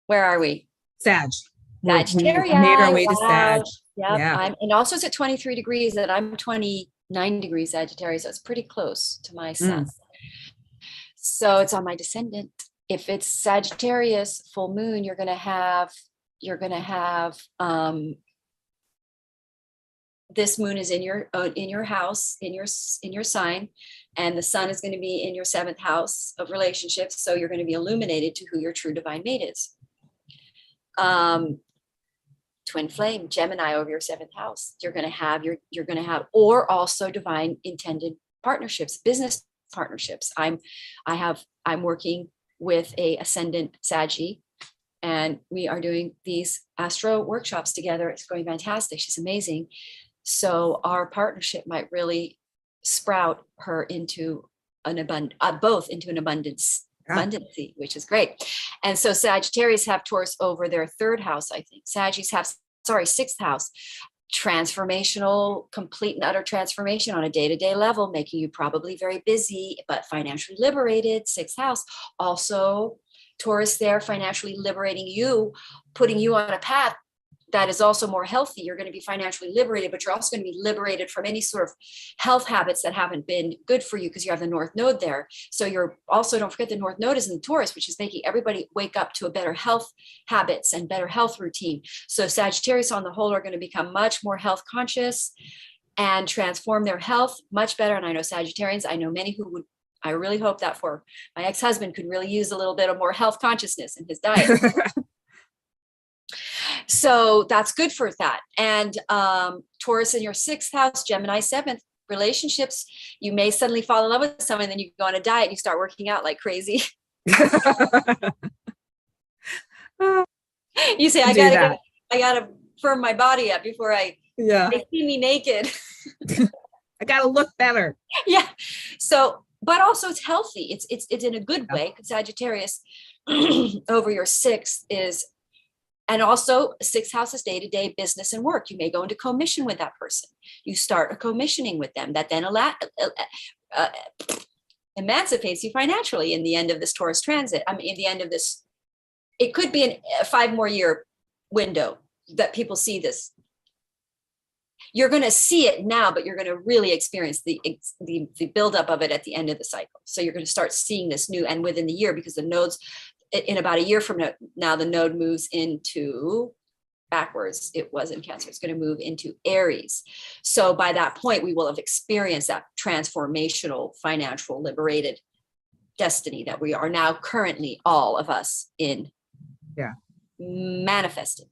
Where are we? Sagittarius. We made our way to Sag. Yeah. And also it's at 23 degrees and I'm 29 degrees Sagittarius. So it's pretty close to my sun. So it's on my descendant. If it's Sagittarius full moon, you're going to have this moon is in your house, in your sign, and the sun is going to be in your seventh house of relationships. So you're going to be illuminated to who your true divine mate is. Twin flame, Gemini over your seventh house. You're going to have, or also divine intended partnerships, business partnerships. I'm working with a ascendant Saggy, and we are doing these astro workshops together. It's going fantastic. She's amazing. So our partnership might really sprout her into both into an abundancy, which is great. And so Sagittarius have Taurus over their third house, I think. Sagittarius have, sixth house. Transformational, complete and utter transformation on a day-to-day level, making you probably very busy, but financially liberated. Sixth house. Also, Taurus there, financially liberating you, putting you on a path that is also more healthy. You're going to be financially liberated, but you're also going to be liberated from any sort of health habits that haven't been good for you because you have the North Node there. So you're also, don't forget, the North Node is in the Taurus, which is making everybody wake up to a better health habits and better health routine. So Sagittarius on the whole are going to become much more health conscious and transform their health much better. And I know Sagittarians, I know many who would, I really hope that for my ex-husband could really use a little bit of more health consciousness in his diet. So that's good for that. And Taurus in your sixth house, Gemini seventh, relationships. You may suddenly fall in love with someone, then you go on a diet and you start working out like crazy. You say, I gotta firm my body up before they see me naked. I gotta look better. Yeah. So but also it's healthy. It's in a good way, because Sagittarius over your sixth is, and also sixth house is day-to-day business and work. You may go into commission with that person. You start a commissioning with them that then emancipates you financially in the end of this Taurus transit. I mean, in the end of this, it could be a 5 more year window that people see this. You're going to see it now, but you're going to really experience the buildup of it at the end of the cycle. So you're going to start seeing this new, and within the year, because the nodes, in about a year from now, the node moves into backwards. It was in Cancer. It's going to move into Aries. So by that point, we will have experienced that transformational, financial, liberated destiny that we are now currently, all of us, in. Yeah. Manifesting.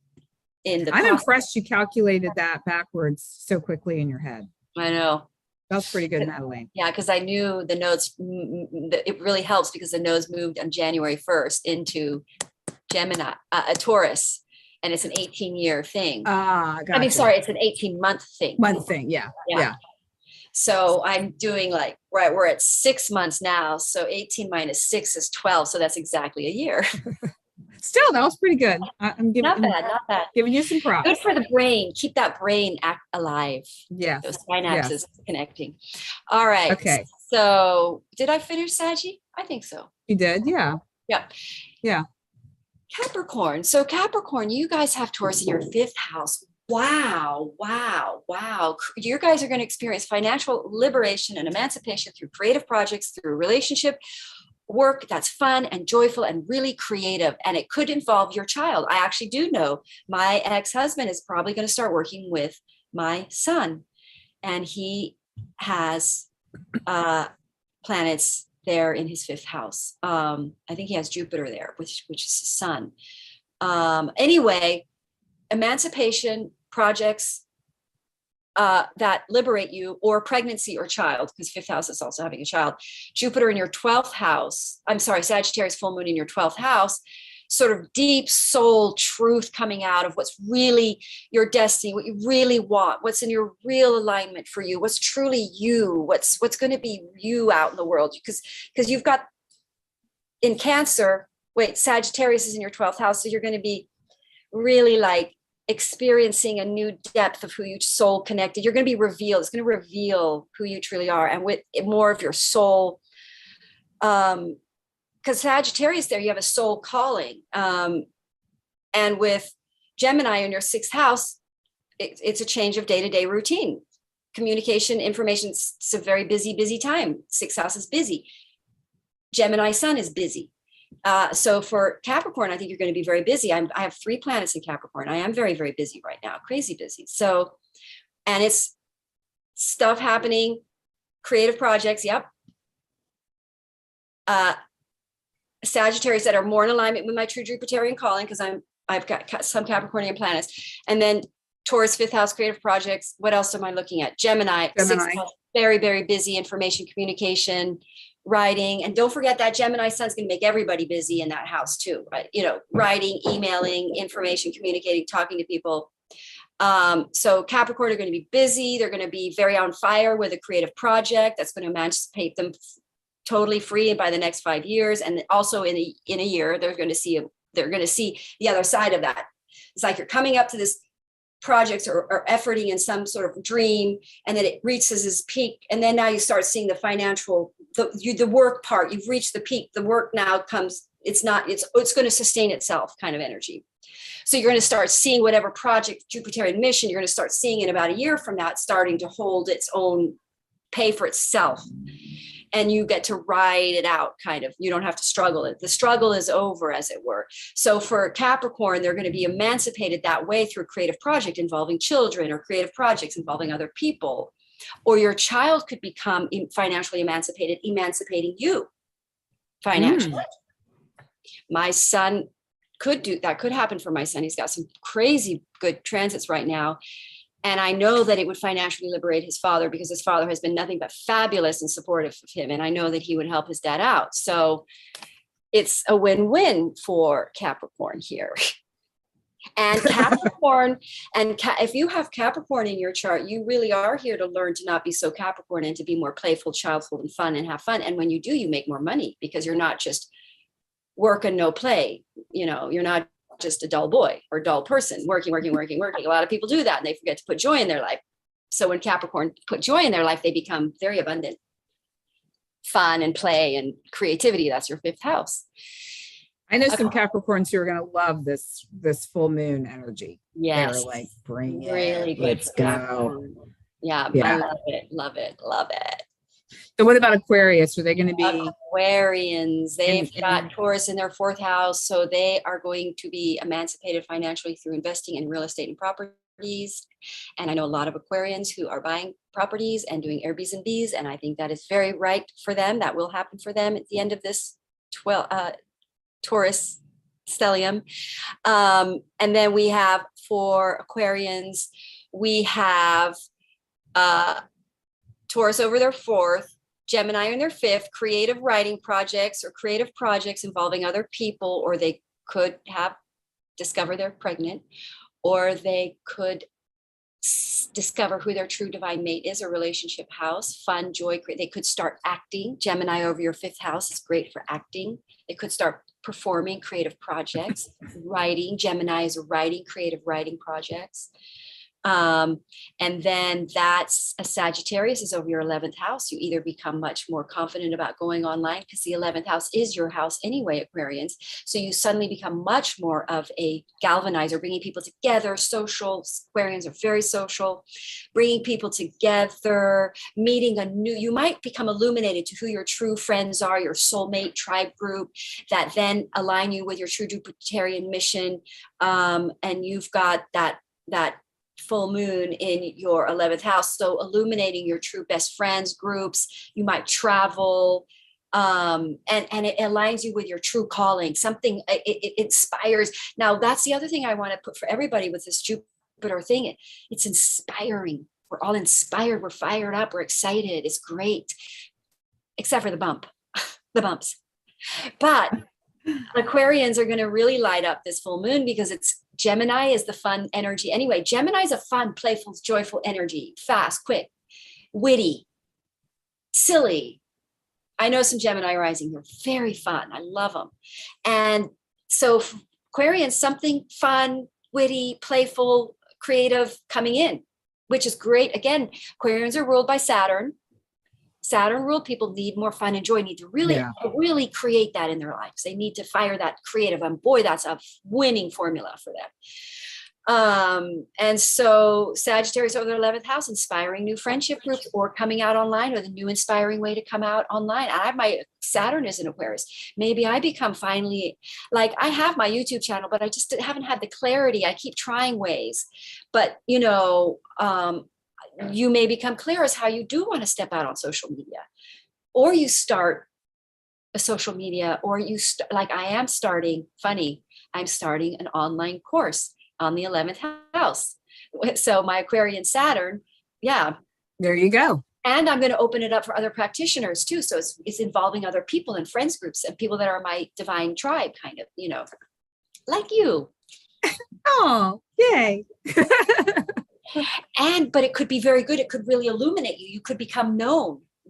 I'm impressed you calculated that backwards so quickly in your head. I know. That's pretty good, Madelaine. Yeah, because I knew the nodes, it really helps because the nodes moved on January 1st into Gemini, Taurus, and it's an 18-year thing. Gotcha. I mean, sorry, it's an 18-month thing. Yeah. So I'm doing like, right, we're at 6 months now. So 18 minus 6 is 12. So that's exactly a year. Still, that was pretty good. I'm giving, not bad. Giving you some props. Good for the brain. Keep that brain alive. Yeah. Those synapses connecting. All right. Okay. So did I finish, Saggy? I think so. You did? Yeah. Yeah. Capricorn. So Capricorn, you guys have Taurus in your 5th house. Wow. You guys are going to experience financial liberation and emancipation through creative projects, through relationship work that's fun and joyful and really creative. And it could involve your child. I actually do know my ex-husband is probably going to start working with my son. And he has planets there in his 5th house. I think he has Jupiter there, which is his son. Anyway, emancipation projects that liberate you, or pregnancy or child, because 5th house is also having a child. Jupiter in your 12th house, Sagittarius full moon in your 12th house, sort of deep soul truth coming out of what's really your destiny, what you really want, what's in your real alignment for you, what's truly you, what's going to be you out in the world. Because you've got in Cancer, Sagittarius is in your 12th house, so you're going to be really like experiencing a new depth of who you soul connected. You're going to be revealed. It's going to reveal who you truly are, and with more of your soul. Because Sagittarius there, you have a soul calling. And with Gemini in your 6th house, it's a change of day-to-day routine. Communication, information, it's a very busy time. 6th house is busy. Gemini sun is busy. So for Capricorn, I think you're going to be very busy. I have 3 planets in Capricorn. I am very, very busy right now, crazy busy. So, and it's stuff happening, creative projects. Yep. Sagittarius that are more in alignment with my true Jupiterian calling, because I've got some Capricornian planets. And then Taurus 5th house, creative projects. What else am I looking at? Gemini. 6th house, very, very busy, information, communication, writing. And don't forget that Gemini sun's going to make everybody busy in that house too, right? Writing, emailing, information, communicating, talking to people. So Capricorn are going to be busy. They're going to be very on fire with a creative project that's going to emancipate them totally free and by the next 5 years. And also in a year, they're going to see the other side of that. It's like you're coming up to this projects or efforting in some sort of dream, and then it reaches its peak, and then now you start seeing the financial, the work part. You've reached the peak. The work now comes. It's going to sustain itself kind of energy. So you're going to start seeing whatever project, Jupiterian mission, you're going to start seeing in about a year from that starting to hold its own, pay for itself. And you get to ride it out, kind of. You don't have to struggle it. The struggle is over, as it were. So for Capricorn, they're going to be emancipated that way through a creative project involving children, or creative projects involving other people. Or your child could become financially emancipated, emancipating you financially. My son could do that. Could happen for my son. He's got some crazy good transits right now. And I know that it would financially liberate his father, because his father has been nothing but fabulous and supportive of him. And I know that he would help his dad out. So it's a win-win for Capricorn here. And Capricorn, if you have Capricorn in your chart, you really are here to learn to not be so Capricorn and to be more playful, childful, and fun, and have fun. And when you do, you make more money because you're not just work and no play. You know, you're not just a dull boy or dull person working. A lot of people do that and they forget to put joy in their life. So when Capricorn put joy in their life, they become very abundant. Fun and play and creativity. That's your fifth house. I know some Capricorns who are going to love this full moon energy. Yes. They're like, bring it. Really good. Let's go. Yeah, I love it. So what about Aquarius? Are they going to be? Aquarians, they've got Taurus in their fourth house. So they are going to be emancipated financially through investing in real estate and properties. And I know a lot of Aquarians who are buying properties and doing Airbnbs. And I think that is very right for them. That will happen for them at the end of this Taurus stellium. And then we have for Aquarians, we have Taurus over their fourth, Gemini in their fifth, creative writing projects or creative projects involving other people, or they could have discover they're pregnant, or they could discover who their true divine mate is, a relationship house, fun, joy. They could start acting. Gemini over your fifth house is great for acting. They could start performing creative projects, writing. Gemini is writing, creative writing projects. And then that's a Sagittarius is over your 11th house. You either become much more confident about going online because the 11th house is your house anyway, Aquarians. So you suddenly become much more of a galvanizer, bringing people together. Social Aquarians are very social, bringing people together, meeting you might become illuminated to who your true friends are, your soulmate tribe group that then align you with your true Jupiterian mission. And you've got that full moon in your 11th house. So illuminating your true best friends groups, you might travel, and it aligns you with your true calling. Something it inspires. Now that's the other thing I want to put for everybody with this Jupiter thing. It's inspiring. We're all inspired. We're fired up. We're excited. It's great, except for the bumps. But Aquarians are going to really light up this full moon because it's Gemini is the fun energy. Anyway, Gemini is a fun, playful, joyful energy, fast, quick, witty, silly. I know some Gemini rising. They're very fun. I love them. And so Aquarians, something fun, witty, playful, creative coming in, which is great. Again, Aquarians are ruled by Saturn. Saturn ruled people need more fun and joy, need to really create that in their lives. They need to fire that creative. And boy, that's a winning formula for them. And so Sagittarius over their 11th house, inspiring new friendship groups or coming out online with a new inspiring way to come out online. My Saturn is in Aquarius. Maybe I become finally, like I have my YouTube channel, but I just haven't had the clarity. I keep trying ways, but you may become clear as how you do want to step out on social media, or you start a social media, or I'm starting an online course on the 11th house. So my Aquarian Saturn, there you go. And I'm going to open it up for other practitioners too. So it's involving other people and friends groups and people that are my divine tribe, kind of, like you. Oh, yay. But it could be very good. It could really illuminate you. You could become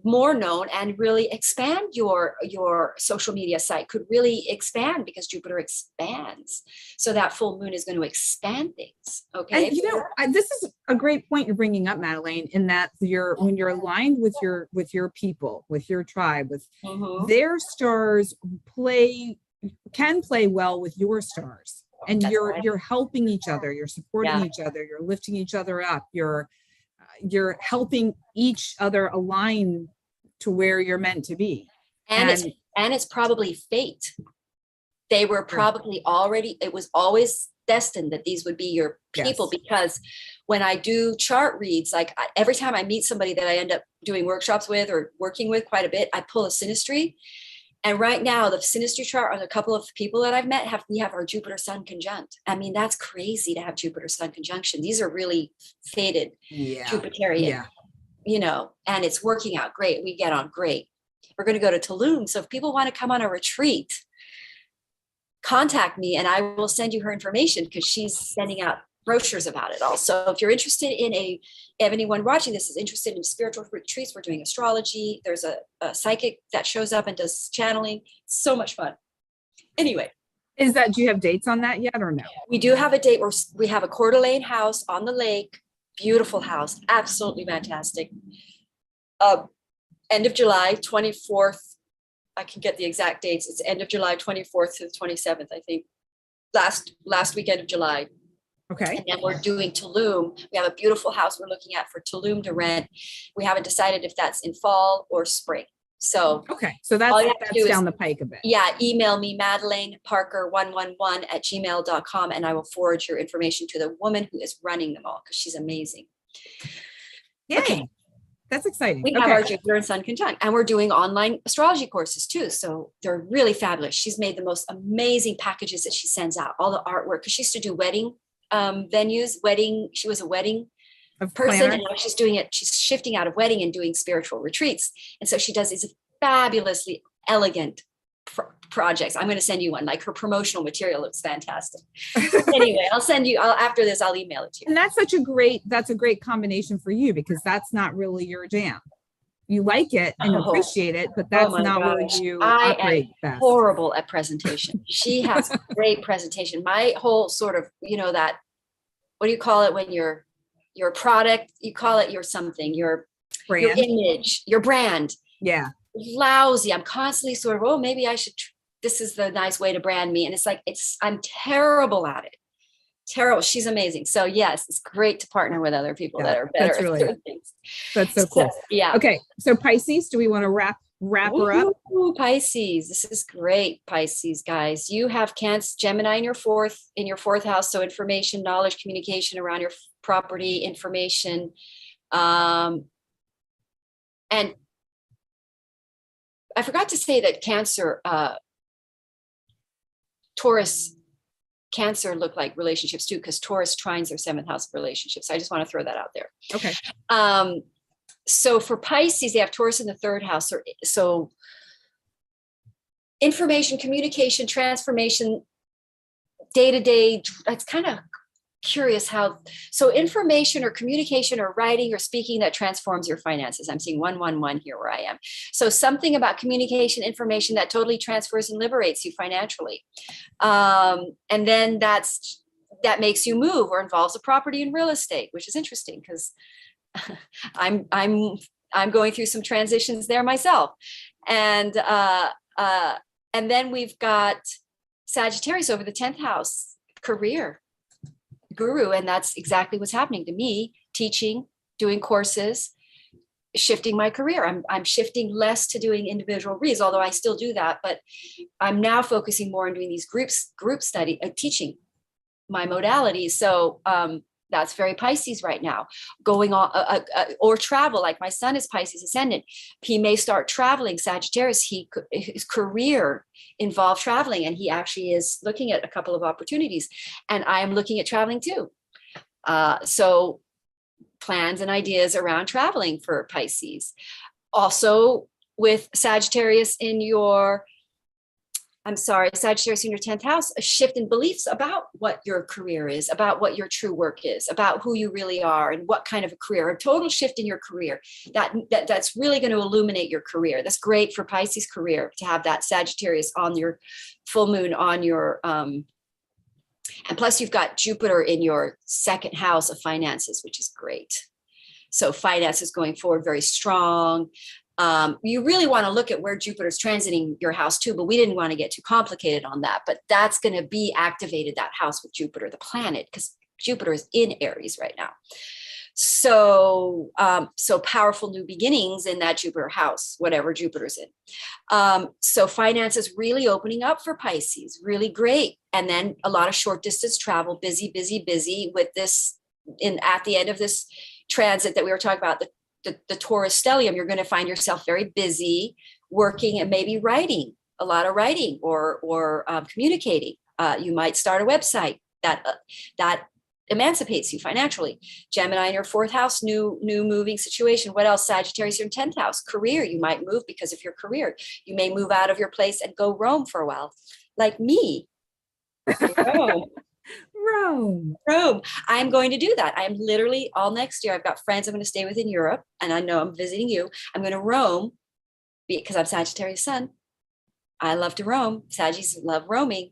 more known, and really expand your social media site could really expand because Jupiter expands. So that full moon is going to expand things. Okay. And this is a great point you're bringing up, Madelaine, in that when you're aligned with your people, with your tribe, with their stars can play well with your stars. And you're helping each other, you're supporting each other, you're lifting each other up, you're helping each other align to where you're meant to be. And it's probably fate. They were probably it was always destined that these would be your people, because when I do chart reads, like every time I meet somebody that I end up doing workshops with or working with quite a bit, I pull a synastry. And right now, the synastry chart on a couple of people that I've met we have our Jupiter Sun conjunct. I mean, that's crazy to have Jupiter Sun conjunction. These are really fated Jupiterian, and it's working out great. We get on great. We're going to go to Tulum. So if people want to come on a retreat, contact me and I will send you her information, because she's sending out brochures about it also. If you're interested in if anyone watching this is interested in spiritual retreats, we're doing astrology. There's a psychic that shows up and does channeling. So much fun. Anyway. Do you have dates on that yet or no? We do have a date where we have a Coeur d'Alene house on the lake. Beautiful house. Absolutely fantastic. End of July 24th. I can get the exact dates. It's end of July 24th to the 27th, I think. Last weekend of July. Okay. And then we're doing Tulum. We have a beautiful house we're looking at for Tulum to rent. We haven't decided if that's in fall or spring. So okay, so that's down the pike a bit. Yeah, email me MadelaineParker111@gmail.com, and I will forward your information to the woman who is running them all, because she's amazing. Yay. Okay. That's exciting. We have our Jupiter and Sun conjunct, and we're doing online astrology courses too. So they're really fabulous. She's made the most amazing packages that she sends out, all the artwork, because she used to do wedding venues, she was a wedding person, and now she's doing it. She's shifting out of wedding and doing spiritual retreats. And so she does these fabulously elegant projects. I'm going to send you one. Like, her promotional material looks fantastic. Anyway, after this, I'll email it to you. And that's a great combination for you, because that's not really your jam. You like it and appreciate it, but that's not where you operate best. Horrible at presentation. She has great presentation. My whole sort of, that, what do you call it when your product, you call it your something, your brand. Your image, your brand. Yeah. Lousy. I'm constantly sort of, maybe I should, this is the nice way to brand me. And it's like, I'm terrible at it. Terrible. She's amazing. So yes, it's great to partner with other people that are better at certain things. That's so cool. Yeah. Okay. So Pisces, do we want to wrap her up? Pisces. This is great. Pisces, guys. You have Cancer, Gemini in your fourth house. So information, knowledge, communication around your property, information. And I forgot to say that Taurus, Cancer look like relationships too, because Taurus trines their seventh house of relationships. So I just want to throw that out there. Okay. So for Pisces, they have Taurus in the third house. So information, communication, transformation, day-to-day, that's kind of curious how, so information or communication or writing or speaking that transforms your finances. I'm seeing 111 here where I am. So something about communication, information that totally transfers and liberates you financially. And then that makes you move or involves a property and real estate, which is interesting because I'm going through some transitions there myself. And then we've got Sagittarius over the 10th house, career. Guru, and that's exactly what's happening to me, teaching, doing courses, shifting my career. I'm shifting less to doing individual reads, although I still do that, but I'm now focusing more on doing these group study, teaching my modalities. So that's very Pisces right now, going on or travel. Like my son is Pisces ascendant. He may start traveling. Sagittarius, his career involved traveling, and he actually is looking at a couple of opportunities. And I am looking at traveling too. So plans and ideas around traveling for Pisces. Also with Sagittarius in your Sagittarius in your 10th house, a shift in beliefs about what your career is, about what your true work is, about who you really are and what kind of a career, a total shift in your career that's really going to illuminate your career. That's great for Pisces career to have that Sagittarius on your full moon on your, and plus you've got Jupiter in your second house of finances, which is great. So finances going forward, very strong. You really want to look at where Jupiter's transiting your house too, but we didn't want to get too complicated on that. But that's going to be activated, that house with Jupiter, the planet, because Jupiter is in Aries right now. So, so powerful new beginnings in that Jupiter house, whatever Jupiter's in. So finances really opening up for Pisces, really great. And then a lot of short distance travel, busy with this at the end of this transit that we were talking about, the Taurus stellium, you're going to find yourself very busy working and maybe writing, a lot of writing or communicating. You might start a website that emancipates you financially. Gemini in your fourth house, new moving situation. What else? Sagittarius in your 10th house, career. You might move because of your career. You may move out of your place and go roam for a while. Like me, Rome. Rome. I'm going to do that. I'm literally all next year. I've got friends I'm going to stay with in Europe, and I know I'm visiting you. I'm going to roam because I'm Sagittarius sun. I love to roam. Sagittarius love roaming.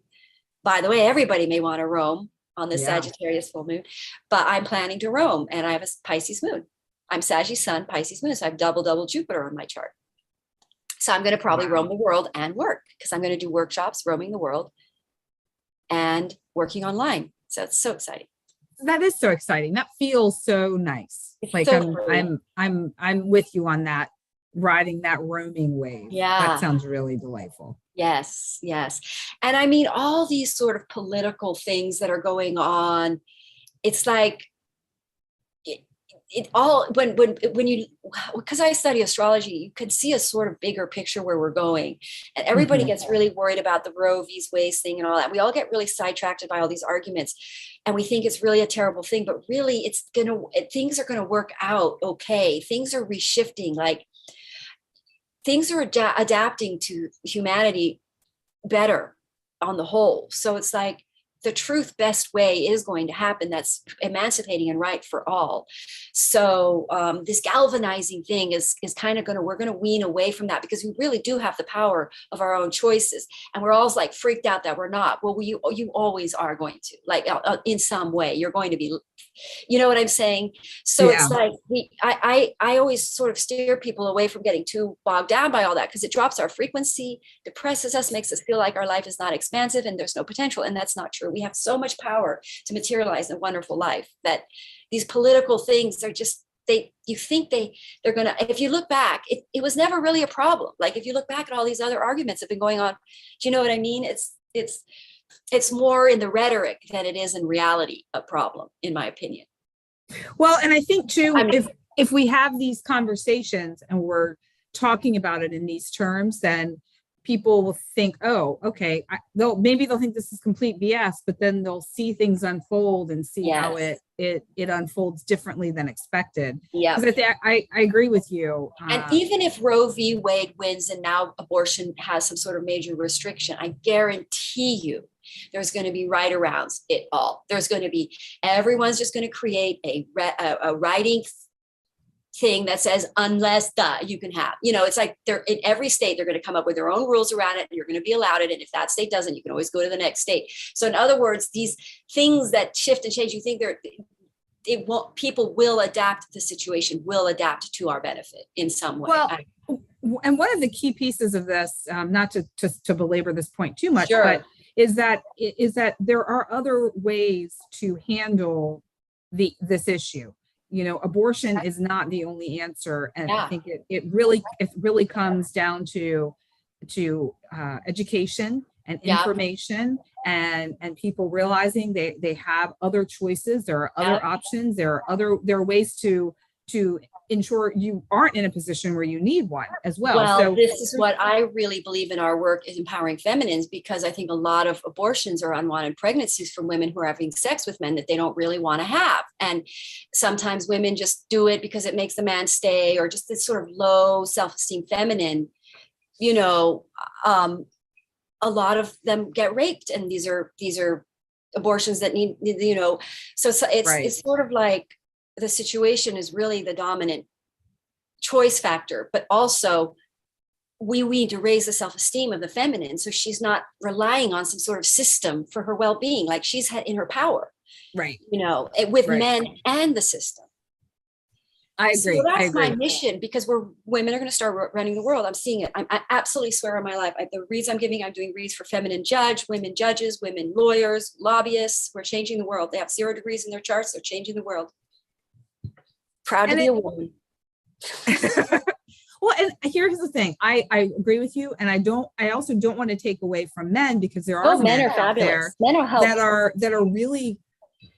By the way, everybody may want to roam on the Sagittarius full moon, but I'm planning to roam, and I have a Pisces moon. I'm Sagittarius sun, Pisces moon, so I have double Jupiter on my chart. So I'm going to probably roam the world and work, because I'm going to do workshops roaming the world and working online. So it's so exciting. That is so exciting. That feels so nice. It's like so I'm with you on that, riding that roaming wave. Yeah. That sounds really delightful. Yes. And I mean, all these sort of political things that are going on, it's like it all when you, because I study astrology, you can see a sort of bigger picture where we're going, and everybody gets really worried about the Roe v. Wade thing and all that. We all get really sidetracked by all these arguments, and we think it's really a terrible thing, but really things are gonna work out okay. Things are reshifting, like things are adapting to humanity better on the whole. So it's like the truth best way is going to happen. That's emancipating and right for all. So this galvanizing thing is kind of we're going to wean away from that, because we really do have the power of our own choices. And we're always like freaked out that we're not. Well, you always are going to, like in some way, you're going to be, you know what I'm saying? So it's like, I always sort of steer people away from getting too bogged down by all that, because it drops our frequency, depresses us, makes us feel like our life is not expansive and there's no potential. And that's not true. We have so much power to materialize a wonderful life, that these political things are just, you think they're going to, if you look back, it was never really a problem. Like if you look back at all these other arguments that have been going on, do you know what I mean? It's more in the rhetoric than it is in reality a problem, in my opinion. Well, and I think too, if we have these conversations and we're talking about it in these terms, then people will think, oh, okay, maybe they'll think this is complete BS, but then they'll see things unfold and see how it unfolds differently than expected. Yeah, because I agree with you. And even if Roe v. Wade wins and now abortion has some sort of major restriction, I guarantee you there's going to be right arounds it all. There's going to be, everyone's just going to create a writing thing that says, unless you can have, it's like they're in every state, they're going to come up with their own rules around it, and you're going to be allowed it. And if that state doesn't, you can always go to the next state. So in other words, these things that shift and change, you think people will adapt, the situation will adapt to our benefit in some way. Well, and one of the key pieces of this, not to belabor this point too much, sure, but is that there are other ways to handle this issue. Abortion is not the only answer, and I think it really comes down to education and information, and people realizing they have other choices. There are other options. There are ways to ensure you aren't in a position where you need one as well. Well, this is what I really believe in our work, is empowering feminines, because I think a lot of abortions are unwanted pregnancies from women who are having sex with men that they don't really want to have. And sometimes women just do it because it makes the man stay, or just this sort of low self-esteem feminine, a lot of them get raped, and these are abortions that need, so it's sort of like, the situation is really the dominant choice factor, but also we need to raise the self-esteem of the feminine, so she's not relying on some sort of system for her well-being, like she's in her power, right? With men and the system. I agree. So that's my mission, because women are going to start running the world. I'm seeing it. I absolutely swear on my life. The reason I'm doing reads for feminine women judges, women lawyers, lobbyists. We're changing the world. They have 0 degrees in their charts. They're changing the world. Proud to be a woman. Well, and here's the thing. I agree with you, and I also don't want to take away from men, because there are men are out there that are really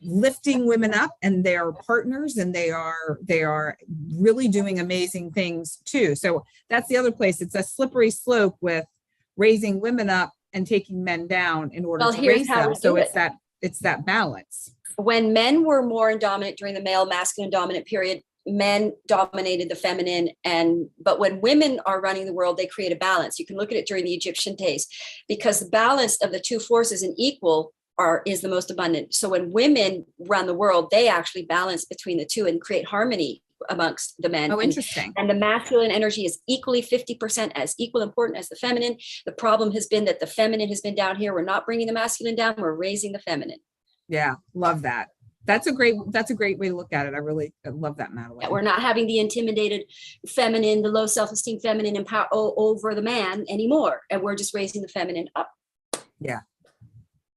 lifting women up, and they are partners, and they are really doing amazing things too. So that's the other place. It's a slippery slope with raising women up and taking men down in order to raise them. So it's that balance. When men were more dominant during the male masculine dominant period, men dominated the feminine, but when women are running the world, they create a balance. You can look at it during the Egyptian days, because the balance of the two forces in equal is the most abundant. So when women run the world, they actually balance between the two and create harmony amongst the men. Oh, interesting. And the masculine energy is equally 50% as equal important as the feminine. The problem has been that the feminine has been down here. We're not bringing the masculine down. We're raising the feminine. Yeah. Love that. That's a great way to look at it. I love that, Madelaine. Yeah, we're not having the intimidated feminine, the low self-esteem feminine and power over the man anymore. And we're just raising the feminine up. Yeah.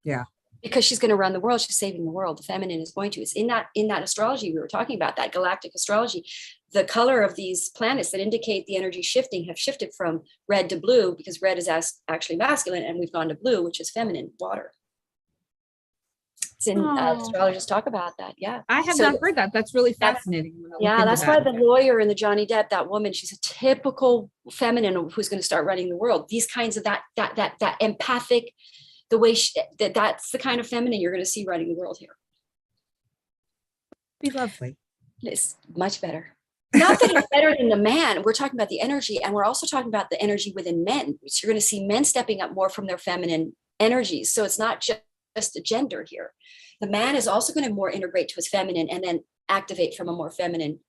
Yeah. Because she's going to run the world. She's saving the world. The feminine is going to. It's in that astrology we were talking about, that galactic astrology. The color of these planets that indicate the energy shifting have shifted from red to blue, because red is actually masculine, and we've gone to blue, which is feminine, water. It's in astrologers talk about that. Yeah, I have not heard that. That's really fascinating. Yeah, that's why the lawyer in the Johnny Depp, that woman, she's a typical feminine who's going to start running the world. These kinds of that empathic. The way that's the kind of feminine you're going to see running the world here. Be lovely. It's much better. Not that it's better than the man. We're talking about the energy, and we're also talking about the energy within men. So you're going to see men stepping up more from their feminine energies. So it's not just a gender here. The man is also going to more integrate to his feminine and then activate from a more feminine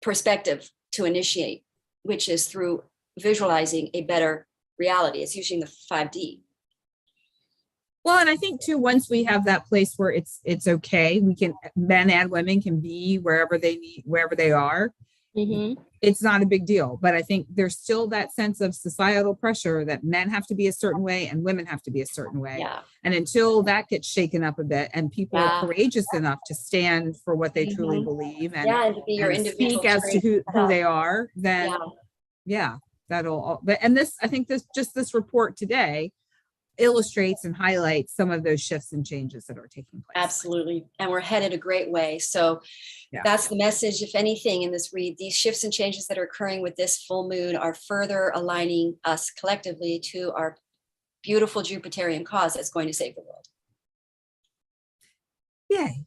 perspective to initiate, which is through visualizing a better reality. It's using the 5D. Well, and I think too, once we have that place where it's okay, men and women can be wherever they are. Mm-hmm. It's not a big deal. But I think there's still that sense of societal pressure that men have to be a certain way and women have to be a certain way. Yeah. And until that gets shaken up a bit and people are courageous enough to stand for what they truly believe and to be your individual speak as to who they are, then that'll. And this, I think this report today illustrates and highlights some of those shifts and changes that are taking place. Absolutely. And we're headed a great way. So that's the message. If anything in this read, these shifts and changes that are occurring with this full moon are further aligning us collectively to our beautiful Jupiterian cause that's going to save the world. Yay.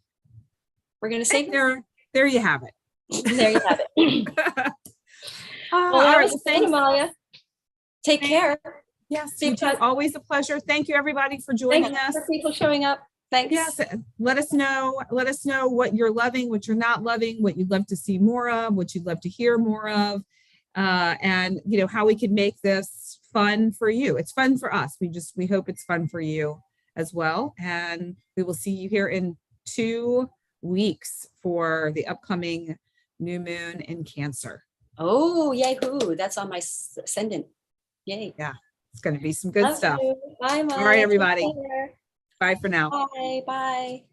We're going to save there you have it. There you have it. All right. Thanks, Amalia. Take care. Yes, it's always a pleasure. Thank you, everybody, for joining us. Thanks for people showing up. Thanks. Yes, let us know what you're loving, what you're not loving, what you'd love to see more of, what you'd love to hear more of, and how we can make this fun for you. It's fun for us. We hope it's fun for you as well. And we will see you here in 2 weeks for the upcoming new moon in Cancer. Oh, yay-hoo. That's on my ascendant. Yay. Yeah. It's going to be some good stuff. Bye, Mom. All right, everybody. Bye for now. Bye. Bye.